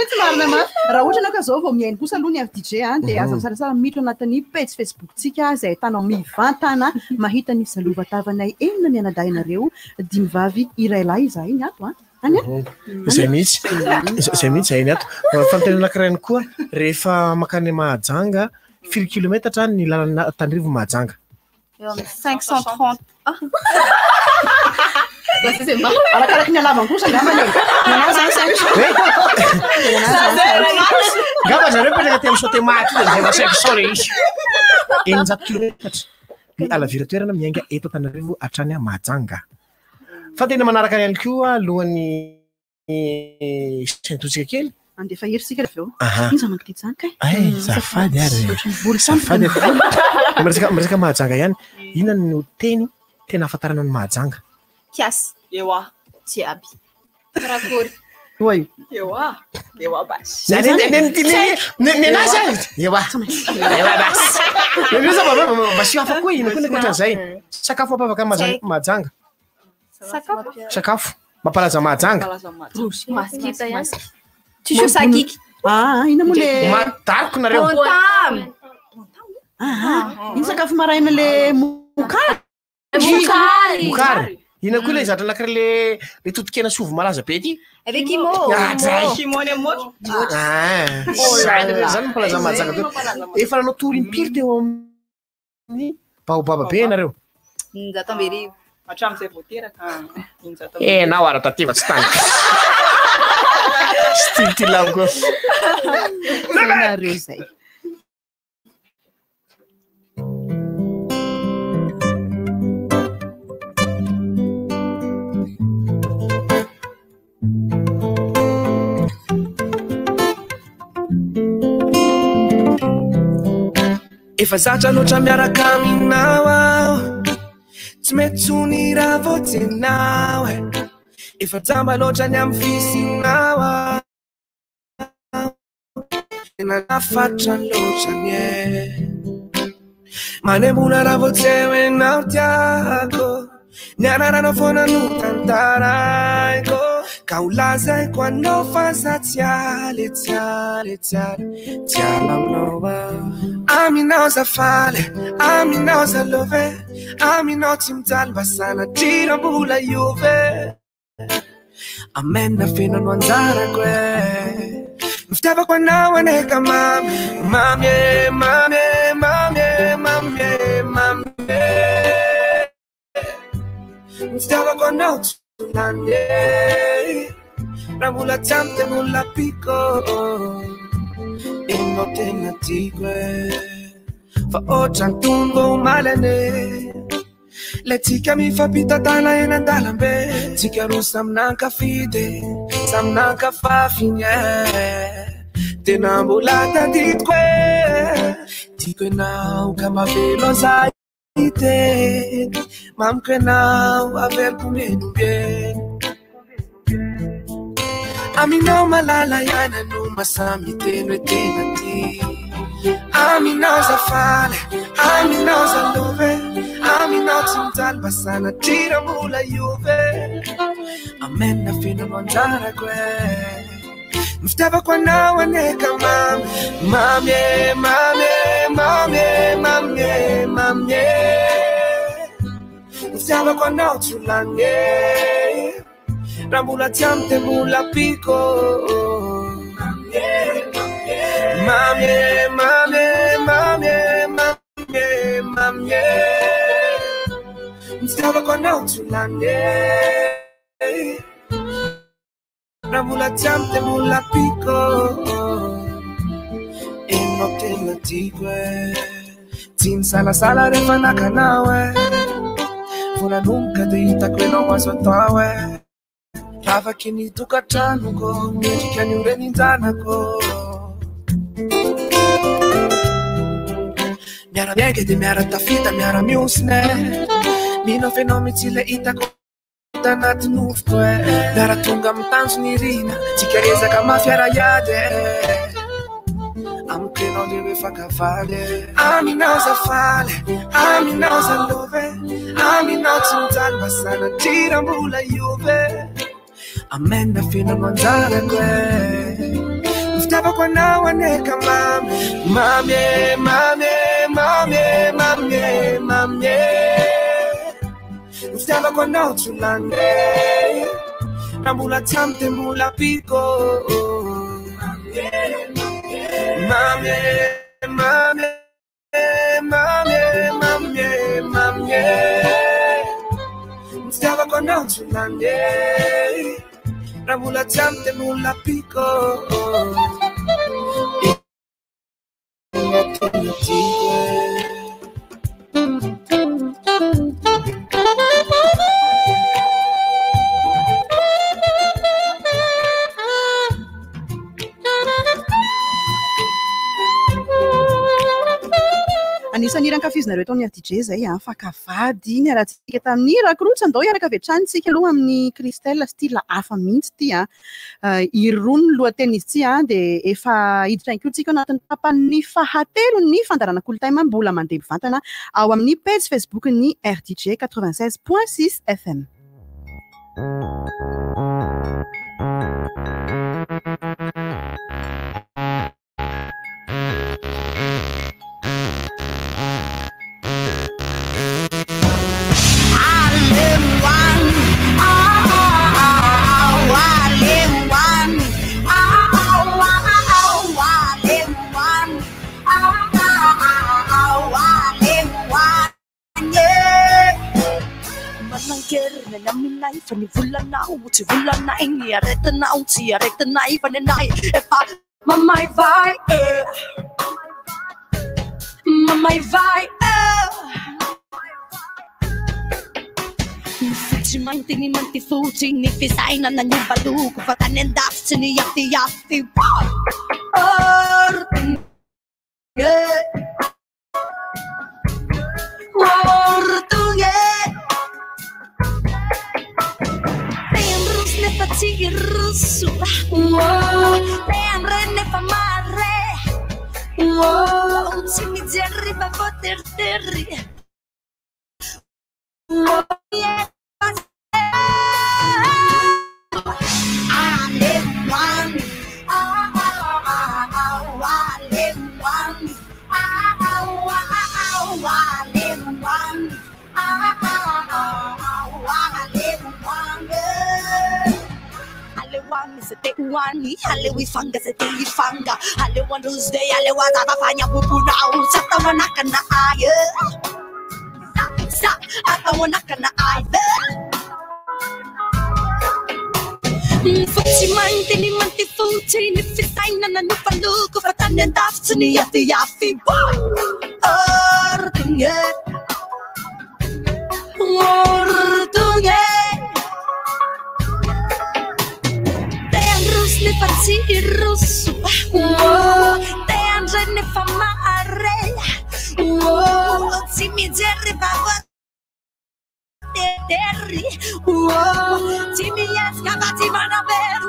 Speaker 4: Tsy marina ma. Raha ohatra anao ka zao vao mihaino kosa aloha ny avy DJ dia aza misarasara miditra anatin'ny page Facebook-tsika izay ahitanao mivantana mahita ny zalova-tavanay enina ny anadahinareo dimy vavy iray lahy izahay ny ato
Speaker 3: Zay mihitsy zay ny ato. Fampianana anankiray koa rehefa makany Mahajanga 4 kilomètre ny lalana Tanrivo Mahajanga.
Speaker 7: 530.
Speaker 4: Arakaraky ny halavany kosa angambany.
Speaker 3: Ngamba zareo petraka telo saute maty dia zay 500 izy. 100 kilomètre. Ny alavira toerana miainga eto Tanarivo hatrany Mahajanga. Fa tena manaraka ihany koa alohan'ny sentotsika kely.
Speaker 4: Andefa hery sika avy eo. Iza mankity zany kay.
Speaker 3: Ay, zafady ary. Zafady. Miresaka Mahajanga ihany. Inona no teny tena ahafantarana ny Mahajanga?
Speaker 7: Kiasy.
Speaker 6: Ewa.
Speaker 7: Jiaby.
Speaker 8: Rakory.
Speaker 4: Oi.
Speaker 6: Ewa basi.
Speaker 3: Ewa basi. Basi hafa koa ino koa nekotra zay. Sakafo apavaka Mahajanga. Sakafo mampalaza Mahajanga.
Speaker 8: Maskita ihany.
Speaker 7: Tisho sakiki.
Speaker 4: Ina mo le
Speaker 3: matariko nareo.
Speaker 7: Bontam.
Speaker 4: Ino sakafo maraina le mokary.
Speaker 3: Mokary. Ina koa le zatra anankiray le totokena sovo malaza be ty.
Speaker 7: Avec Kimo.
Speaker 6: Kimony ammo.
Speaker 3: Zany mampalaza Mahajanga teo. Efa nanao torim-piry teo amin'ny baobaba be nareo.
Speaker 7: Njatamberio.
Speaker 6: Hatramin'izay vao teraka.
Speaker 3: Nao ara tativa tsy tany. Stitilako.
Speaker 4: Nareo zay.
Speaker 19: efa zatra loatra miaraka aminao aho tsy mety tsony raha voatsenao efa jamba loatra ny amin'ny fisinao aho tena nafatra loatra ny manembola raha voatseho enao tiako nianarana foana no tantaraiko ka holazaiko anao fa za tsialy aminao aminao zafaly aminao zalove aminao tsy mijaly mba sanadriram-bola iove amena fenano anjarako mifitiavako anao aneka mamy mifitiavako anao tsolany raha mbola tsy amiko de mbola piko enao tena tiako fa ohatra ny tombo malane le tsika mifampitatana eny an-dalambe tsika roa saminankafidy saminankafafiny tena mbola taditiko tiako enao ka mavelo zay iteny mamiko enao averiko menombeny aminao malala ihany no masamy teno e tena ty aminao zafaly aminao zalove aminao tsy mijaly mba sanadriram-bola iove amena fenano anjarako mifitiavako anao aneka mamy mifitiavako anao tsolany raha mbola tsy amiko de mbola piko mifitiavako anao tsolany raha mbola tsy amiko de mbola piko enao tena tiako tsy nisalasala rehefa nakanao vonanomboka de hitako enao azo atao ravaky ny tokantranoko mendrika ny oreninjanako miara miainga de miara tafita miara miosine minao fenao mitsy le hitako tanaty nofoko miara tonga mitanjo ny rina tsika ezaka mafiara iady amiko enao le hoe fakavaly aminao zafaly aminao zalove aminao tsy mijaly mba sanadriram-bola iove amena fenano anjarako mifitiavako anao aneka mamy mifitiavako anao tsolany raha mbola tsy amiko de mbola piko mifitiavako anao tsolany raha mbola tsy amiko de mbola piko
Speaker 4: Anisan'ny iran-kafizinareo tao amin'ny DJ zay fakavady iny arahantsika tamin'ny rakorotsy andao iaraka avetranytsika aloha amin'ny Christelle style hafa mihitsy ty irony lohateny izy ty dia efa hiditra ihany koa tsika anatin'ny tapan'ny fahatelo ny fandaranak'olon-taima mbola mandeha mivantana ao amin'ny page Facebook ny RDJ 96.6 FM.
Speaker 17: Naminay fa ny volanao tsy volanay ny aretinao tsy aretinay fa ny anay efa mamay vai fotsy mainty ny manty fotsy ny fisainana ny baloko fa tany andafitsy ny yafty Tsy mijery fa voateritery Wani halewi fanga sa tei fanga halewa Tuesday halewa tatafanya pupunau satawanaka na aya sa atawanaka na aya Futi mante ni manti futi ni fitai na nupaluko fatanen dafts ni yati yafi Ortunge Ne farsi rusu te andre ne fama arella si mi jerry baba terri si mi yaska bati mana ver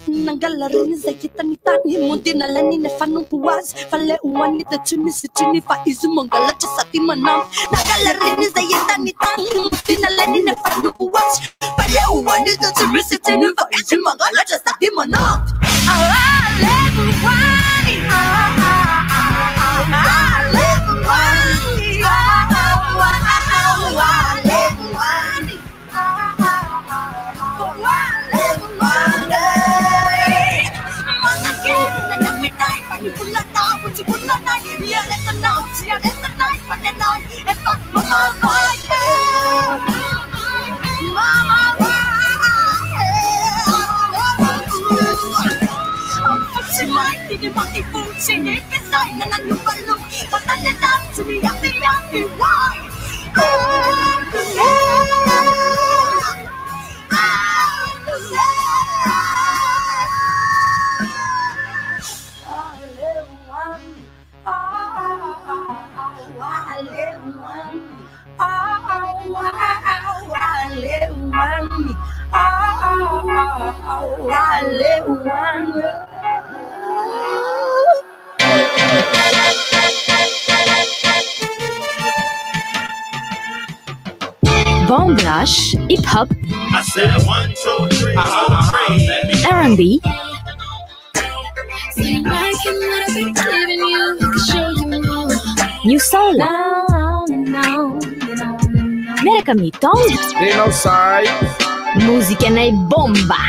Speaker 17: Nangalarin sa kita ni tani munti na lani na fanong puwas Fale uwan ni ta chuni si chuni fa isu mangala cha sa ti manam Nangalarin sa kita ni tani munti na lani na fanong puwas Fale uwan ni ta chuni si chuni fa isu mangala cha sa ti manam
Speaker 20: Bomb Rush, Hip Hop, R&B, New Soul. Miaraka mitondra
Speaker 3: renao sai
Speaker 20: muzika anay bomba.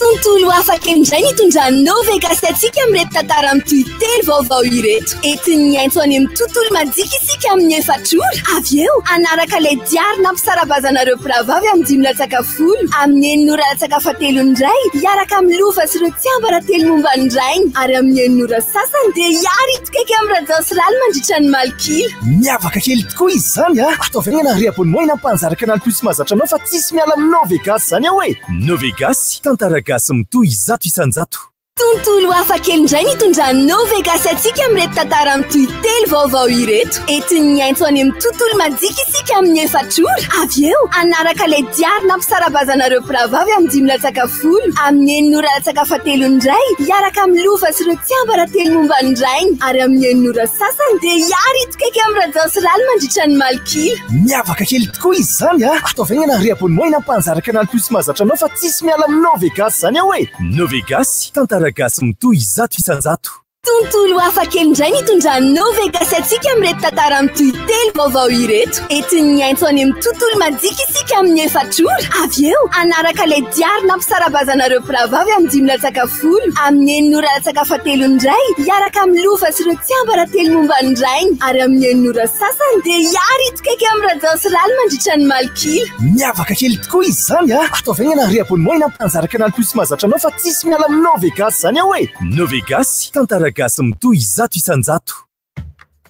Speaker 17: Tontolo afaka indray nitondranao vekasatsika amin'reto tantara amin'ny telo vaovao ireto entin'ny aintso any amin'ny tontolo manjika isika amin'ny efatr'ora avy eo anaraka ilay diary nampisarabazanareo mpiravavy amin'ny 10:10 amin'ny 9:10 indray hiaraka amin'ny lova sy ireo tsiambara telo momba andrainy ary amin'ny 9 sasany dia hiary itikaiky amin'ny rajao laly mandritra ny malkila
Speaker 3: miavaka kely tokoa izy zany a ataovana riabonimoa ina mpanjara kanal plus mahazatra anao fa tsisy miala amin'ny Novegas zany aho hoe Novegas tantara gasy mitohy zato isanjato
Speaker 17: tontolo afaka indray nitondranao Vegas atsika amin'reto tantara amin'ny telo vaovao ireto entin'ny aintso any amin'ny tontolo manjika isika amin'ny efatr'ora avy eo anaraka ilay diary nampisarabazanareo mpiravavy amin'ny 10:10 amin'ny 9:10 indray hiaraka amin'ny lova sy ireo tsiambara telo momba andrainy ary amin'ny 9 sasany dia hiary itikaiky amin'ny rajao sy laly mandritra ny malkila
Speaker 3: miavaka kely tokoa izy zany a ataovana riabonimoa ina mpanjara kanal plus mahazatra anao fa tsisy miala amin'ny Novegas zany aho hoe Novegas tantara gasy mitohy zato isanjato
Speaker 17: tontolo afaka indray nitondranao Vegas atsika amin'reto tantara amin'ny telo vaovao ireto entin'ny aintso any amin'ny tontolo manjika isika amin'ny efatr'ora avy eo anaraka ilay diary nampisarabazanareo mpiravavy amin'ny 10:10 amin'ny 9:10 indray hiaraka amin'ny lova sy ireo tsiambara telo momba andrainy ary amin'ny 9 sasany dia hiary itikaiky amin'ny rajao sy laly mandritra ny malkila
Speaker 3: miavaka kely tokoa izy zany a ataovana riabonimoa ina mpanjara kanal plus mahazatra anao fa tsisy miala amin'ny Novegas zany aho hoe Novegas tantara gasy mitohy zato isanjato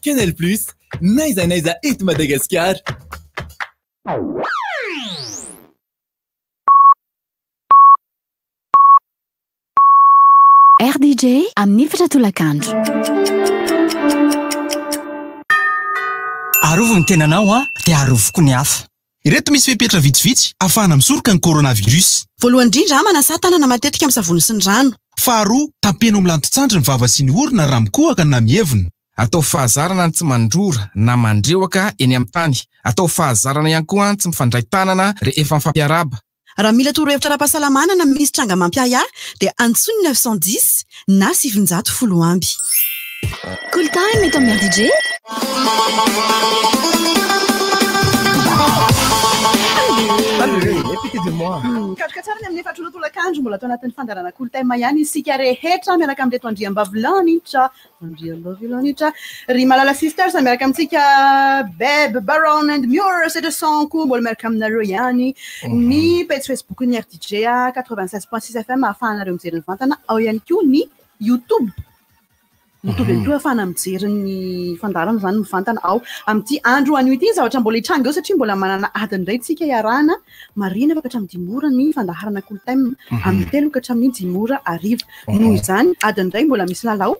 Speaker 21: Canal Plus naiza naiza eto Madagasikara
Speaker 20: RDJ amin'ny efatra tolakandro
Speaker 5: arovo ny tenanao a dia arovoko ny hafa.
Speaker 16: Ireto misy fepetra vitsivitsy ahafahana misoroka ny coronavirus.
Speaker 4: Voalohany indrindra manasa tanana matetika amin'ny savony sy ny rano.
Speaker 16: Faharoa, tapeno amin'ny lanto-tsandry ny vava sy ny orona raha mikohaka na mievina. Atao fahazarana ny tsy mandrora na mandrewaka eny amin'ny tany. Atao fahazarana ihany koa ny tsy mifandray tanana rehefa mifampiaraba.
Speaker 4: Raha mila torohevitra ara-pahasalamana na misy tranga mampiaya dia antsony 910 na 710 amby.
Speaker 20: Cool time eto amin'ny DJ.
Speaker 4: Katsara amin'ny efatra tolakandro mbola atao anatin'ny fandarana cool time ihany isika rehetra miaraka amin'reto andriambavilanitra ry Malala Sisters miaraka amintsika Beb Baron and Muir Citizen koa mbola miaraka aminareo ihany ny page Facebook ny RDJ 96.6 FM ahafahanareo mijery ny vantana ao ihany koa ny YouTube ihany afahana mijery ny fandarana zany mivantana ao amin'ity andro anio ity zavatra mbola hitranga eo satria mbola manana adiny iray tsika iarahana marina afaka hatramin'ny 10 ora ny fandaharana cool time amin'ny 3 ka hatramin'ny 10 ora ariva noho izany adiny iray mbola misy lalao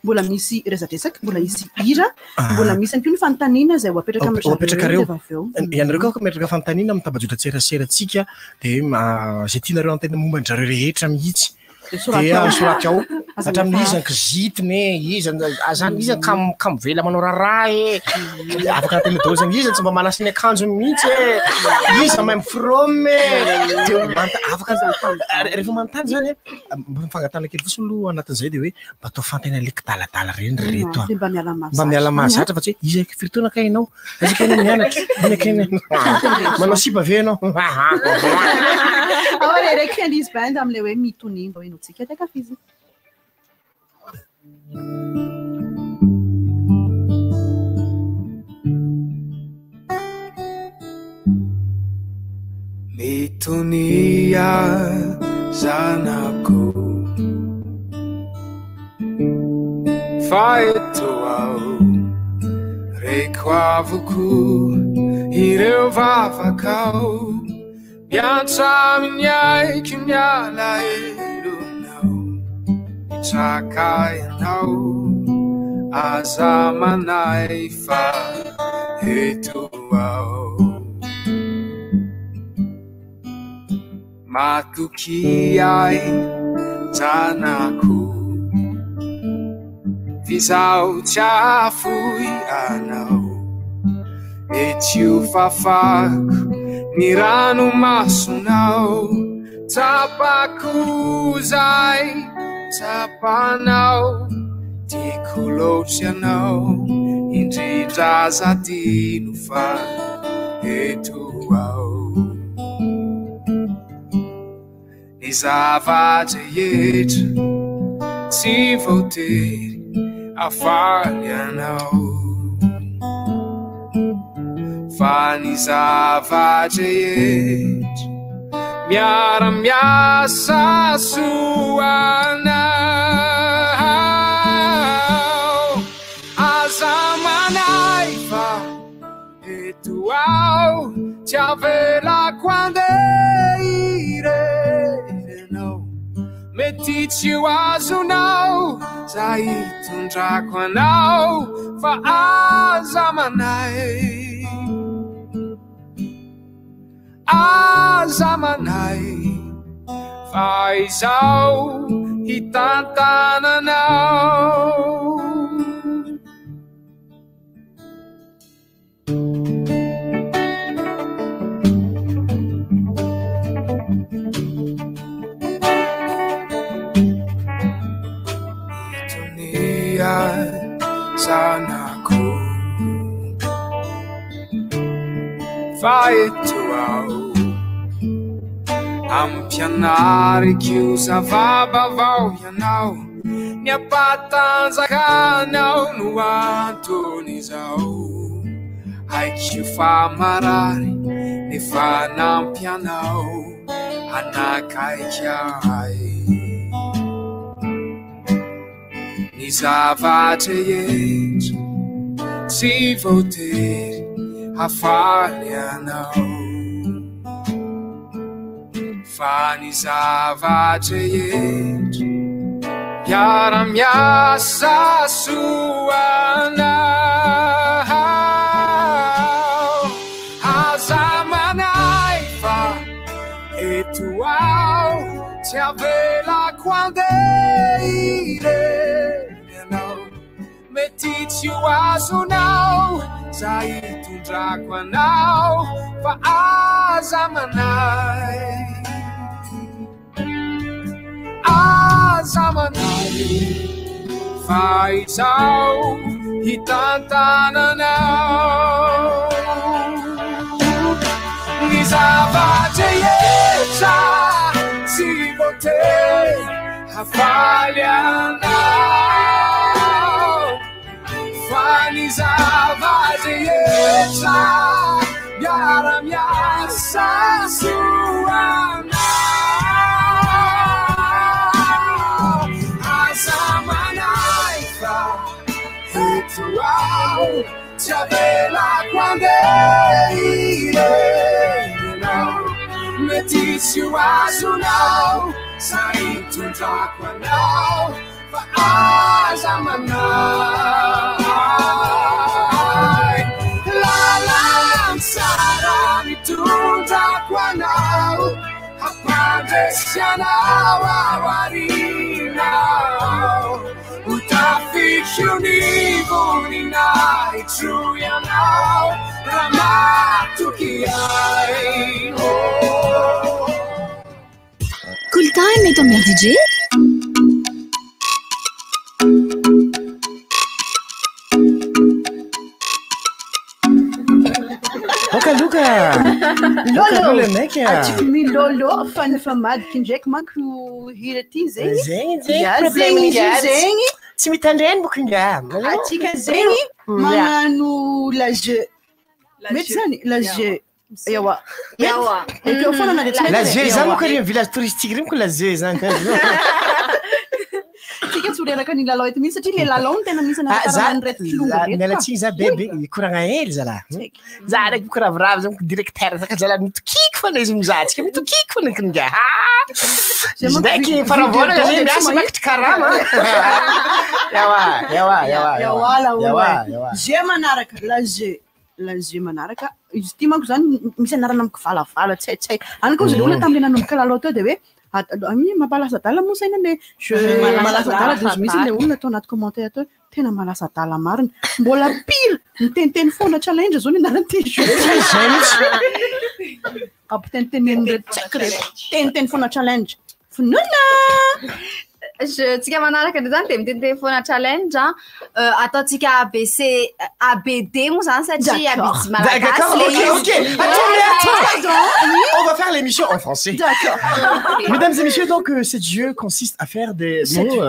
Speaker 4: mbola misy resadresaka mbola misy hira mbola misy ihany koa ny fanontaniana izay hoapetraka amin'ny
Speaker 3: ianareo ka metraka fanontaniana amin'ny tabajotra-tseraseratsika dia zay tianareo antena momba ny zareo rehetra mihitsy dia soraty ao hatramin'ny izany kizitiny izany izany kam vela manao raharaha afaka antena dao zany izany tsy mba manasy ny akanjo mihitsy izany même frome dia afaka rehefa manontany zany mifangatana kely fosiny lo anatin'izay dia hoe mba atao fantena leka daladala reny reto mba miala mahazatra fa tsy hoe izay firitona kainao azakena mianatra manao sipa ve ianao
Speaker 4: reky fiandisy band amin'le hoe mitony mba hoe notsika ty akafizy
Speaker 19: mitonia zanako fa eto ao reko avoko ireo vavakao miantra miaiky miala elonao mitraka ianao aza manay fa eto ao matoky ay zanako vizao tsy afoy anao etio fafako ny rano masonao tapako zay tapanao tiako loatra ianao indrindra zadino fa eto ao ny zavatra rehetra tsy voatery afaly ianao fa ny zavatra rehetra miara-miasa soanao aza manay fa eto ao tsy avelako andeha irerenao mety tsy ho azonao za hitondrako anao fa aza manay aza manay fa izao hitantananao mitonia zanako fa eto ao ampianariko zavabavao ianao ny ampatanjakanao no antony zao haiko fa marary nefa nampianao anakaiky ahy ny zavatra rehetra tsy voatery hafaly anao fa ny zavatra rehetra miara-miasa soanao Ti avela quando iregnanao mety tsy ho azonao za hitondrako anao fa aza manay fa izao hitantananao ny zava-drehetra tsy voatery hafaly anao fa ny zava-drehetra miara-miasa soanao aza manay fa eto ao tsy avela quando iregnanao mety tsy ho azonao za hitondrako anao fa aza manay lalansara mitondrako anao hampandresianao aoarinao utafikyo ny voninay troianao raha matoky ay
Speaker 20: Cool time eto amin'ny DJ.
Speaker 3: Luka Lolo meka
Speaker 4: atsika milolo fa ny famadiky ndraiky manko hira ty zegny zegny
Speaker 3: tsy mitandreny boky nga
Speaker 4: atsika zegny magnano la jeu mety zany la jeu yawa microphone na
Speaker 3: la jeu zany moka regny village touristique regny moka la jeu zany
Speaker 4: tsika tsy horeraka ny lalao eto mihitsy satria le lalao ny tena misy
Speaker 3: mialatsiny za bebe koragna hely zalahy za raiky boka ravoravo zany directeur saka zalahy mitokiky fana izy mizahantsika mitokiky fana kinga izy ndraiky faravôlagna zay miasa makitry karama
Speaker 4: jeu manaraka la jeu manaraka izy ty manko zany misy anarana amiko valavala tsay any koa zay olona tamile nanomboka lalao teo de hoe mampalasadala moa saina le malasadala de misy le olona atao anaty commentaire teo tena malasadala marina mbola pire miteniteny foana challenge zao ny anaran'ity jeu teniteny foana challenge finoana
Speaker 7: tsika manaraka ndray zany de mitenteny foana challenge ataotsika ABC ABD moa zany satria abd malagasy
Speaker 3: on va faire l'émission en français. D'accord. Mesdames et messieurs, donc ce jeu consiste à faire des mots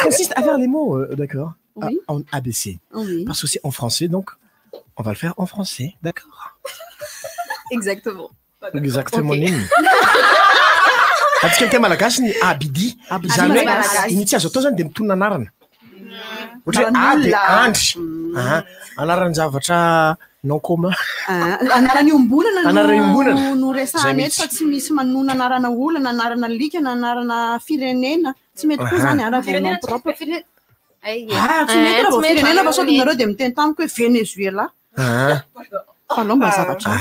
Speaker 3: consiste à faire les mots d'accord en ABC. Parce que c'est en français donc on va le faire en français, d'accord?
Speaker 7: Exactement.
Speaker 3: Nini. Atsika tema malagasy ny abidi zany hoe iny tsy azo atao zany de mitonona anarana ohatra a de andry anaran'ny zavatra non commun
Speaker 4: anarany ombonana
Speaker 3: no
Speaker 4: resahany eto fa tsy misy manona anarana olana anarana lika na anarana firenena tsy mety koa zany ara-firenena propre tsy mety raha firenena fa sao nareo de miteny tamiko hoe Venezuela falomba zavatra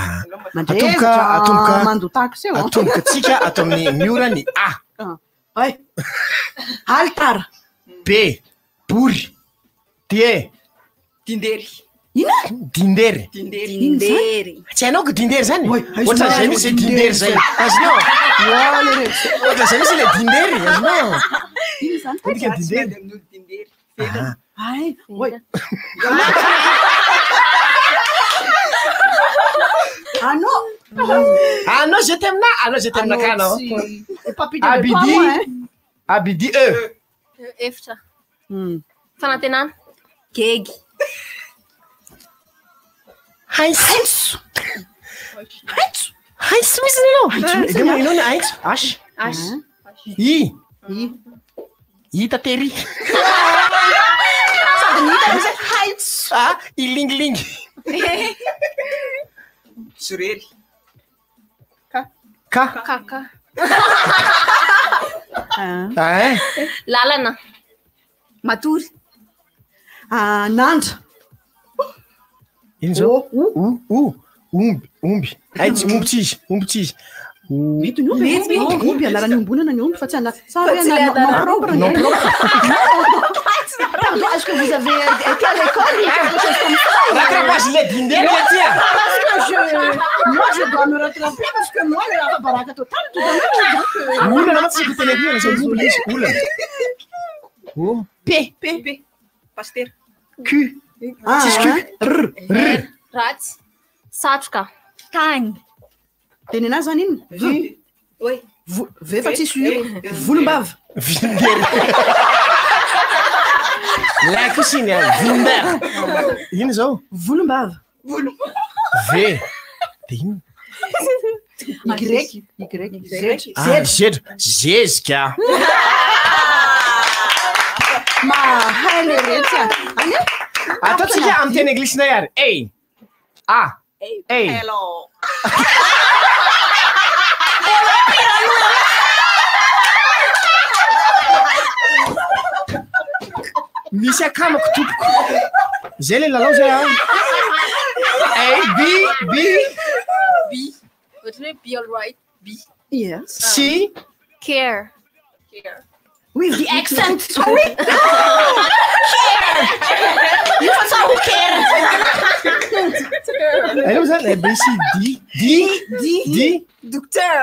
Speaker 4: mandotako seo
Speaker 3: atomboka tsika atao amin'ny miora ny a
Speaker 4: altara
Speaker 3: b bory tie
Speaker 6: dindery
Speaker 4: ina
Speaker 3: dindery tsy hainao ko dindery zany ohatra zay misy dindery zay azonao ohatra zay misy le dindery azonao
Speaker 4: ino zany
Speaker 3: odika dindery Anao je t'aime na kanao abidi
Speaker 8: eftra fanatenana
Speaker 7: kegy
Speaker 3: haitsu misy nanao gama inao ny haitsu hita tery ilingilingy
Speaker 6: Surery.
Speaker 8: Kaka. Lalana.
Speaker 7: Matory.
Speaker 4: Nandra.
Speaker 3: Ino zao? Omby. Ay tsy omby tsy izy.
Speaker 4: Mety ny omby anarany ombonana ny omby fa tsy anaty. Non propre. Est-ce que vous avez quelle école quelque chose comme ça?
Speaker 3: Rattrapage les dinders, tiens.
Speaker 4: Parce que moi je dois me rattraper parce que moi la baraka totale tout à l'heure.
Speaker 3: Oula, c'est que tu l'as vu, j'ai oublié. Oula. P.
Speaker 6: Pasteur.
Speaker 3: Q.
Speaker 4: C'est Q. R.
Speaker 8: Ratsy. Satroka.
Speaker 7: Tany.
Speaker 4: Tenena zany iny.
Speaker 6: Oui.
Speaker 4: V fa tsisy U. Volombava.
Speaker 3: La cuisine, volombar. Ino zao?
Speaker 4: Volombava.
Speaker 3: V. Ino? Zezika.
Speaker 4: Mahay le rehetra.
Speaker 3: Ataotsika amin'ny teny anglisina ihany. A.
Speaker 6: Hello.
Speaker 3: Misy akamako tompoko. Zay le lalao zay ah. A, B.
Speaker 8: What's it? Be all right. B.
Speaker 4: Yes.
Speaker 3: C.
Speaker 8: Care.
Speaker 4: With the accent. Sorry. Care. You know who cares?
Speaker 3: I know that. B, C, D.
Speaker 6: Docteur.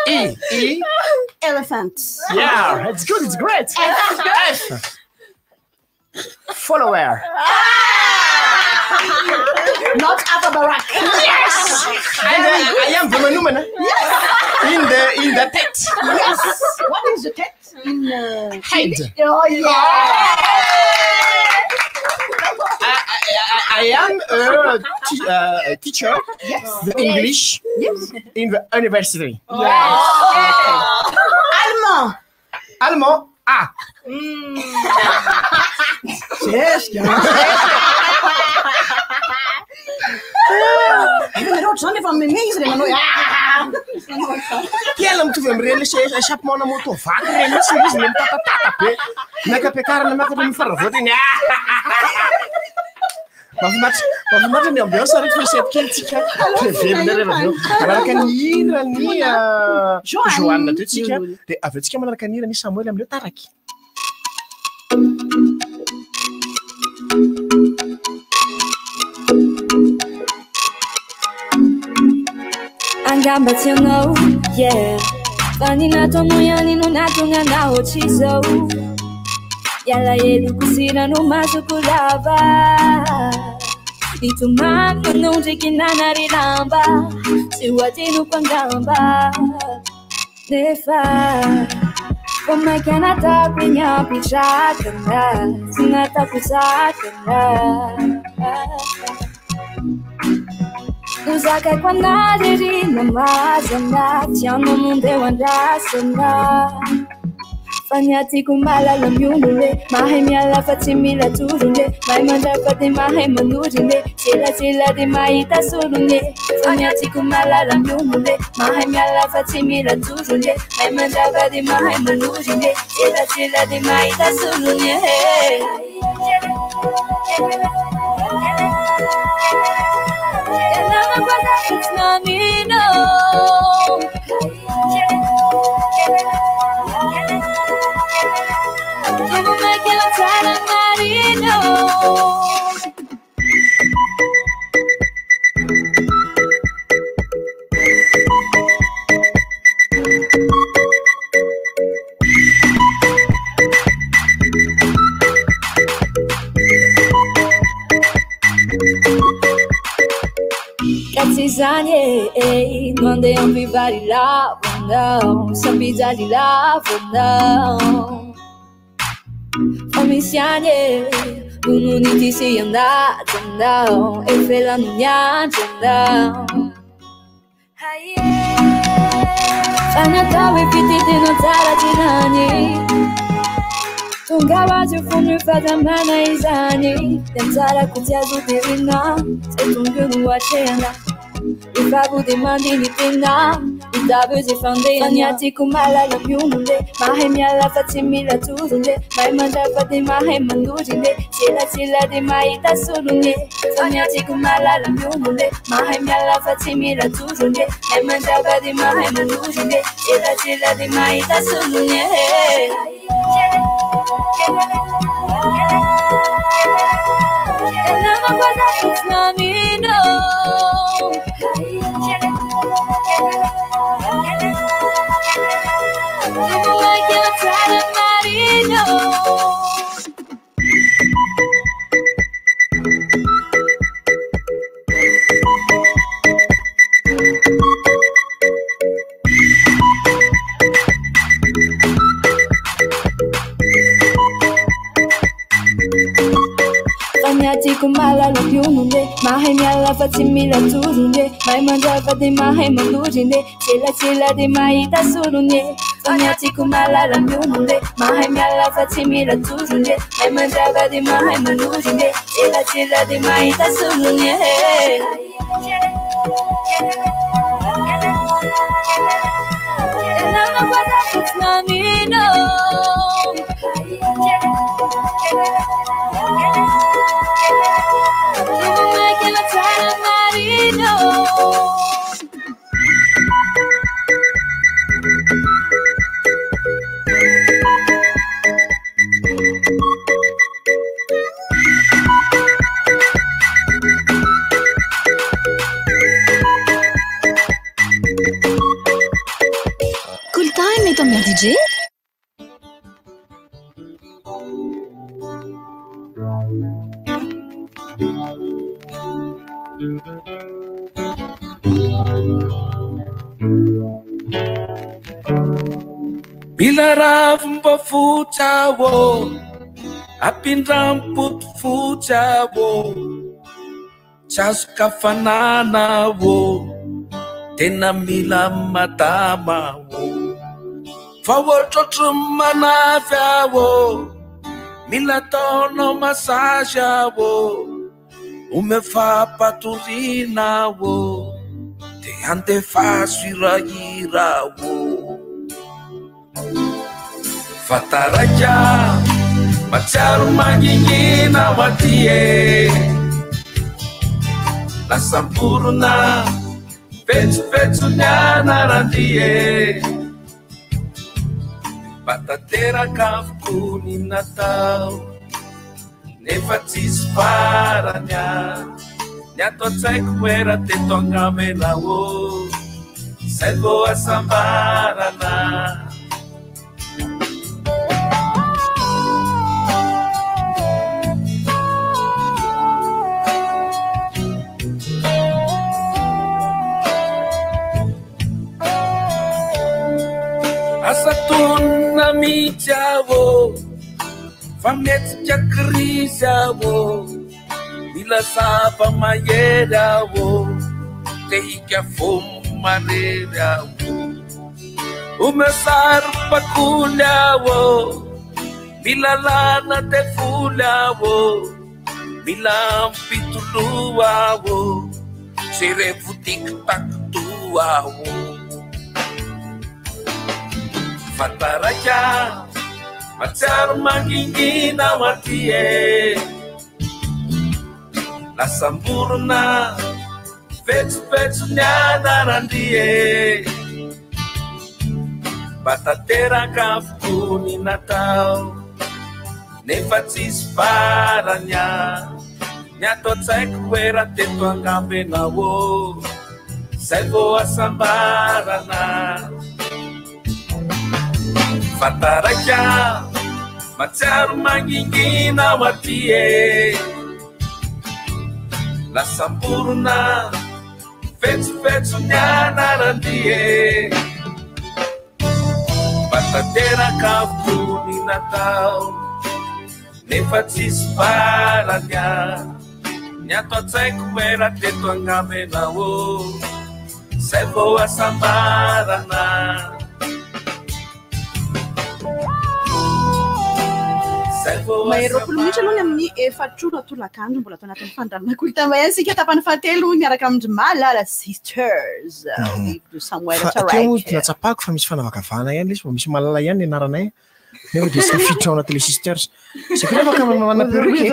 Speaker 3: E.
Speaker 4: Elephant.
Speaker 3: Yeah, it's good. It's great. F. Follower.
Speaker 4: Not Alpha Barack.
Speaker 3: Yes. And I am from a woman.
Speaker 4: Yes.
Speaker 3: In the tet.
Speaker 4: Yes. What is the tet? In
Speaker 3: head.
Speaker 4: Oh yeah.
Speaker 3: I am a teacher.
Speaker 4: Yes.
Speaker 3: The English.
Speaker 4: Yes.
Speaker 3: In the university.
Speaker 4: Yes.
Speaker 3: Allemand. A.
Speaker 4: Yes. Men rotsande van mijn meester en dan
Speaker 3: Kiela mitovy amin'ireny le chapeau-na moto vaky reny tsy izy le mitatata be. Nakapiakarana miakatra mifaravoatra iny. Mahafinaritra ny ambiance rehetra firesety kely tsika. Velona rehefa avy eo. Manaraka ny hira ny Joanne teo tsika. Dia avy eo tsika manaraka ny hira ny Samuel amin'ileo taraky.
Speaker 12: Angamba tsy anao, yeah. Fa ny nataonao ihany no nahatonga nahoatra izao. Yala eloko sira no masoko lava. Nitomany manao ndraiky nanary lamba. Tsy ho atinoko angamba. Nefa fa maiky anatako eny ampitrakana. Tsy natako zakana. Uzakaiko anazy namazana tiano mundeo andrasana fa niatiko malala miolole mahay miala fa tsy mila torone mahay mandrapa de mahay manodrine tselatsela de mahita solone fa niatiko malala miolole mahay miala fa tsy mila torone mahay mandrapa de mahay manodrine tselatsela de mahita solone it's not me, no. Como me quedo tan marino. Zanie, mandei vivari lá, não, sabida de lá, não. Omisiane, ununiti se andar, não, eu fela no nhante, não. Anatau e piti de notara de nani. Tungawa de fundo fada mana izani. Tentara kutia zuterina, se tungu no achena. Ifago de mandini pena, Idabezy fandehanatiako malala miolonle mahay miala fa tsy mila toronle mahay mandrapa de mahay mandorinle tselatsela de mahita solonle faniatiako malala miolonle mahay miala fa tsy mila toronle mahay mandrapa de mahay mandorinle tselatsela de mahita solonle And I'm a brother, it's not me, no. I'm like you're trying to marry, no. Faniatiako malala miolonle mahay miala fa tsy mila toronle mahay mandrava de mahay mandorinle tselatsela de mahita solonle faniatiako malala miolonle mahay miala fa tsy mila toronle mahay mandrava de mahay mandorinle tselatsela de mahita solonle And I'm a brother, it's not me, no. Even making a try to marry, no.
Speaker 20: Cool time est ton meilleur DJ.
Speaker 2: Bila ravimbo futa wo apindramputu futa wo chaska fanana wo tena mila madama wo fawototu manafya wo mila tono masaja wo umefa paturina wo te ante fasiraira wo Fataraja Macaru magingina watie La sampurna Petu nyana randie Batatera kafku ni Natal Nefatis paranya Nyato tsekwera te tongame na wo Sego asambarana Asatuna mijavo Famet jakrizavo Bila sapa mayedavo Teika fumareravo Umesar pakulyavo Bila lana te fulyavo Bila pituluavo Sirevutik taktuavo Fataraja Macar magingina watie La sampurna Fetsu nyana randie Batatera kafku ni Natal Nefatis paranya Nyato tsekwera teto angambe na wo Sego asambarana Fataraja Macaru magingina watie La sampurna Fetsu nyana randie Batatera kafku ni Natal Nefatis paranya Nyato tsekwera teto angame na wo Sego asambarana
Speaker 4: Maheroapolo minitra aloha ny amin'ny efatrolo atolakandro mbola atao anatin'ny fandaharana kolotema ihany sika tapany fahatelo miaraka amin'ny Malala Sisters de Samuel Tarai.
Speaker 3: Natsapako fa misy fanavakavana ihany izy, misy Malala ihany ny anaranay. Nefa dia safitrao anaty le Sisters. C'est que afaka manana perruque.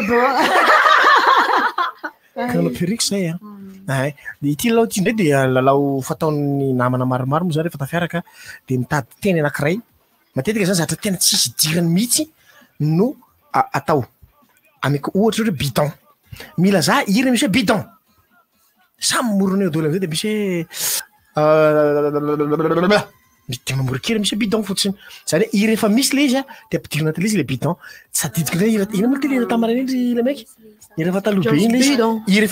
Speaker 3: Kana perruque zay a. Ay, ity lalao ity ndray dia lalao fataon'ny namana maromaro moa zany rehefa tafiaraka dia mitady teny anankiray. Matetika zany zatra tena tsisy dirany mihitsy no atao. Amiko ohatra hoe bidon. Mila za hira misy hoe bidon. Samy morona eo daholo am'zay dia misy hoe midina morokely misy bidon fotsiny. Zany hoe hira efa misy le izy a dia ampidirina anaty le izy le bidon. Tsy adidiko ndray hira ina moa ty le hira tamariny indry le maiky. Hira efa taloha be iny le izy. Hira